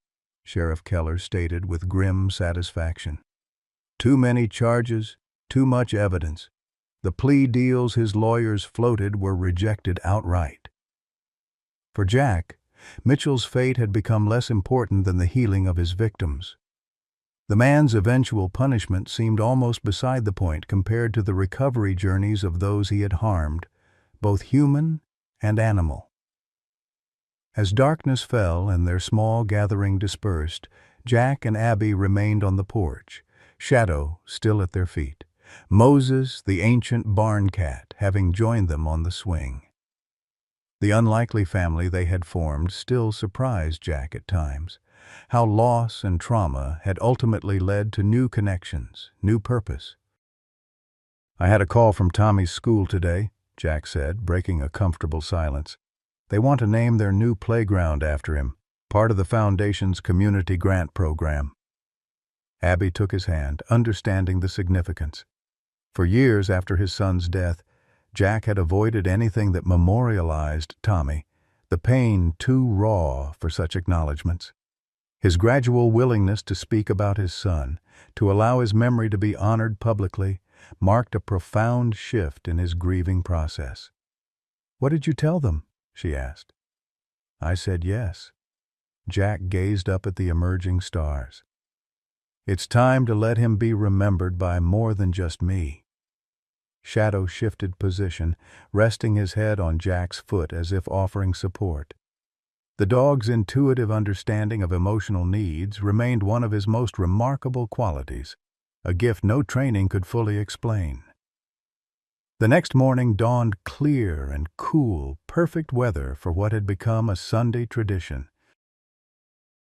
S1: Sheriff Keller stated with grim satisfaction. "Too many charges, too much evidence. The plea deals his lawyers floated were rejected outright." For Jack, Mitchell's fate had become less important than the healing of his victims. The man's eventual punishment seemed almost beside the point compared to the recovery journeys of those he had harmed, both human and animal. As darkness fell and their small gathering dispersed, Jack and Abby remained on the porch, Shadow still at their feet, Moses, the ancient barn cat, having joined them on the swing. The unlikely family they had formed still surprised Jack at times. How loss and trauma had ultimately led to new connections, new purpose. "I had a call from Tommy's school today," Jack said, breaking a comfortable silence. "They want to name their new playground after him, part of the Foundation's community grant program." Abby took his hand, understanding the significance. For years after his son's death, Jack had avoided anything that memorialized Tommy, the pain too raw for such acknowledgments. His gradual willingness to speak about his son, to allow his memory to be honored publicly, marked a profound shift in his grieving process. "What did you tell them?" she asked. "I said yes." Jack gazed up at the emerging stars. "It's time to let him be remembered by more than just me." Shadow shifted position, resting his head on Jack's foot as if offering support. The dog's intuitive understanding of emotional needs remained one of his most remarkable qualities, a gift no training could fully explain. The next morning dawned clear and cool, perfect weather for what had become a Sunday tradition.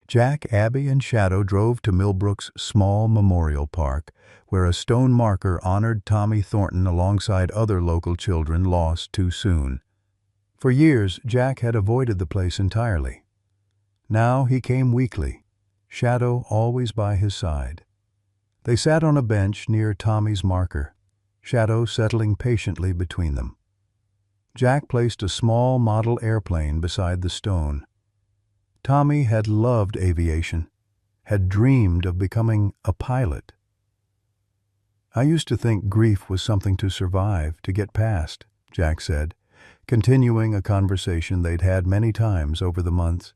S1: Jack, Abby, and Shadow drove to Millbrook's small memorial park, where a stone marker honored Tommy Thornton alongside other local children lost too soon. For years, Jack had avoided the place entirely. Now he came weekly, Shadow always by his side. They sat on a bench near Tommy's marker, Shadow settling patiently between them. Jack placed a small model airplane beside the stone. Tommy had loved aviation, had dreamed of becoming a pilot. "I used to think grief was something to survive, to get past," Jack said, continuing a conversation they'd had many times over the months.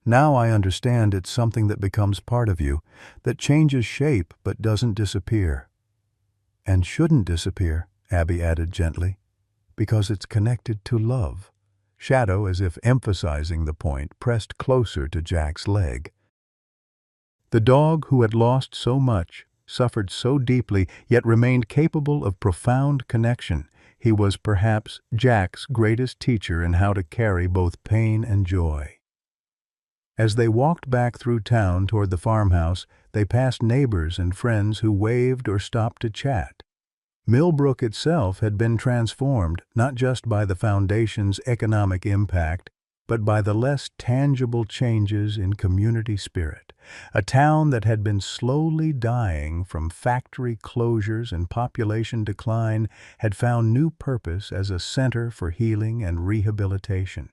S1: "Now I understand it's something that becomes part of you, that changes shape but doesn't disappear." "And shouldn't disappear," Abby added gently, "because it's connected to love." Shadow, as if emphasizing the point, pressed closer to Jack's leg. The dog who had lost so much, suffered so deeply, yet remained capable of profound connection. He was perhaps Jack's greatest teacher in how to carry both pain and joy. As they walked back through town toward the farmhouse, they passed neighbors and friends who waved or stopped to chat. Millbrook itself had been transformed not just by the Foundation's economic impact, but by the less tangible changes in community spirit. A town that had been slowly dying from factory closures and population decline had found new purpose as a center for healing and rehabilitation.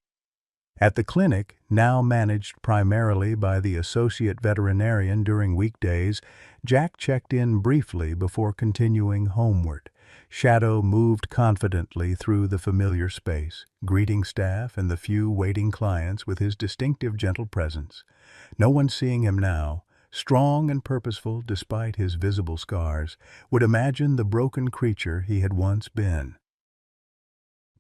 S1: At the clinic, now managed primarily by the associate veterinarian during weekdays, Jack checked in briefly before continuing homeward. Shadow moved confidently through the familiar space, greeting staff and the few waiting clients with his distinctive gentle presence. No one seeing him now, strong and purposeful despite his visible scars, would imagine the broken creature he had once been.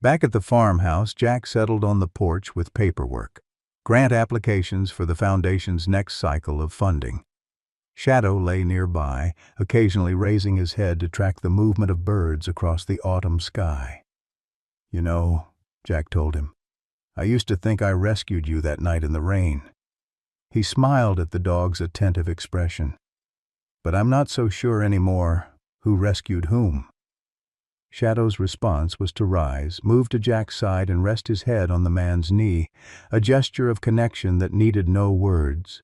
S1: Back at the farmhouse, Jack settled on the porch with paperwork, grant applications for the Foundation's next cycle of funding. Shadow lay nearby, occasionally raising his head to track the movement of birds across the autumn sky. "You know," Jack told him, "I used to think I rescued you that night in the rain." He smiled at the dog's attentive expression. "But I'm not so sure anymore who rescued whom." Shadow's response was to rise, move to Jack's side, and rest his head on the man's knee, a gesture of connection that needed no words.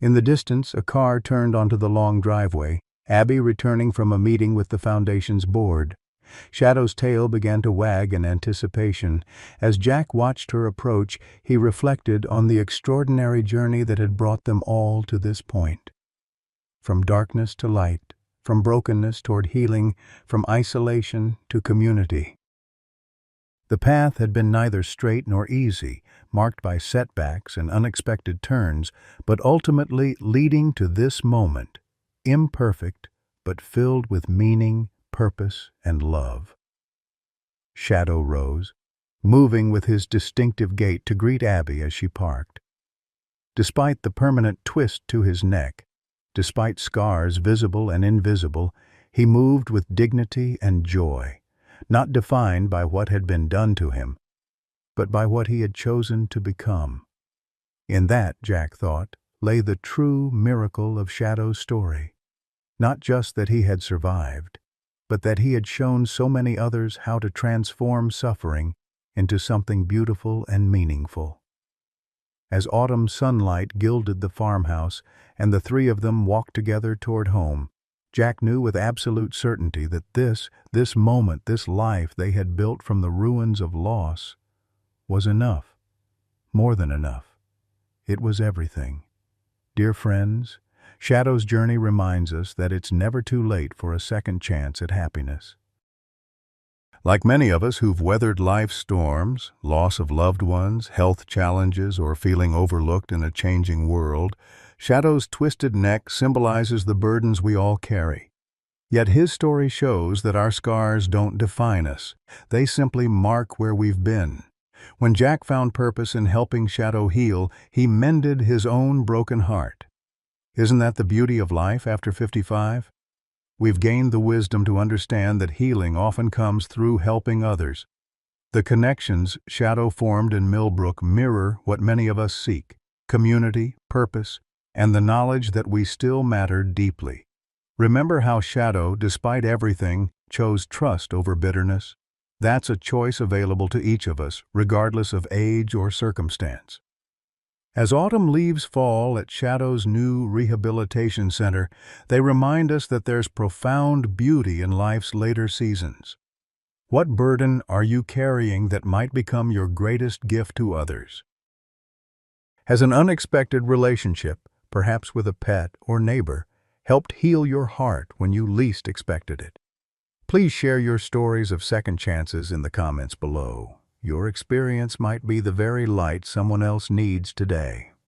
S1: In the distance, a car turned onto the long driveway, Abby returning from a meeting with the Foundation's board. Shadow's tail began to wag in anticipation. As Jack watched her approach, he reflected on the extraordinary journey that had brought them all to this point. From darkness to light, from brokenness toward healing, from isolation to community. The path had been neither straight nor easy, marked by setbacks and unexpected turns, but ultimately leading to this moment, imperfect but filled with meaning, purpose, and love. Shadow rose, moving with his distinctive gait to greet Abby as she parked. Despite the permanent twist to his neck, despite scars visible and invisible, he moved with dignity and joy, not defined by what had been done to him, but by what he had chosen to become. In that, Jack thought, lay the true miracle of Shadow's story. Not just that he had survived, but that he had shown so many others how to transform suffering into something beautiful and meaningful. As autumn sunlight gilded the farmhouse and the three of them walked together toward home, Jack knew with absolute certainty that this moment, this life they had built from the ruins of loss, was enough, more than enough. It was everything. Dear friends, Shadow's journey reminds us that it's never too late for a second chance at happiness. Like many of us who've weathered life's storms, loss of loved ones, health challenges, or feeling overlooked in a changing world, Shadow's twisted neck symbolizes the burdens we all carry. Yet his story shows that our scars don't define us. They simply mark where we've been. When Jack found purpose in helping Shadow heal, he mended his own broken heart. Isn't that the beauty of life after 55? We've gained the wisdom to understand that healing often comes through helping others. The connections Shadow formed in Millbrook mirror what many of us seek: community, purpose, and the knowledge that we still matter deeply. Remember how Shadow, despite everything, chose trust over bitterness? That's a choice available to each of us, regardless of age or circumstance. As autumn leaves fall at Shadow's new rehabilitation center, they remind us that there's profound beauty in life's later seasons. What burden are you carrying that might become your greatest gift to others? Has an unexpected relationship, perhaps with a pet or neighbor, helped heal your heart when you least expected it? Please share your stories of second chances in the comments below. Your experience might be the very light someone else needs today.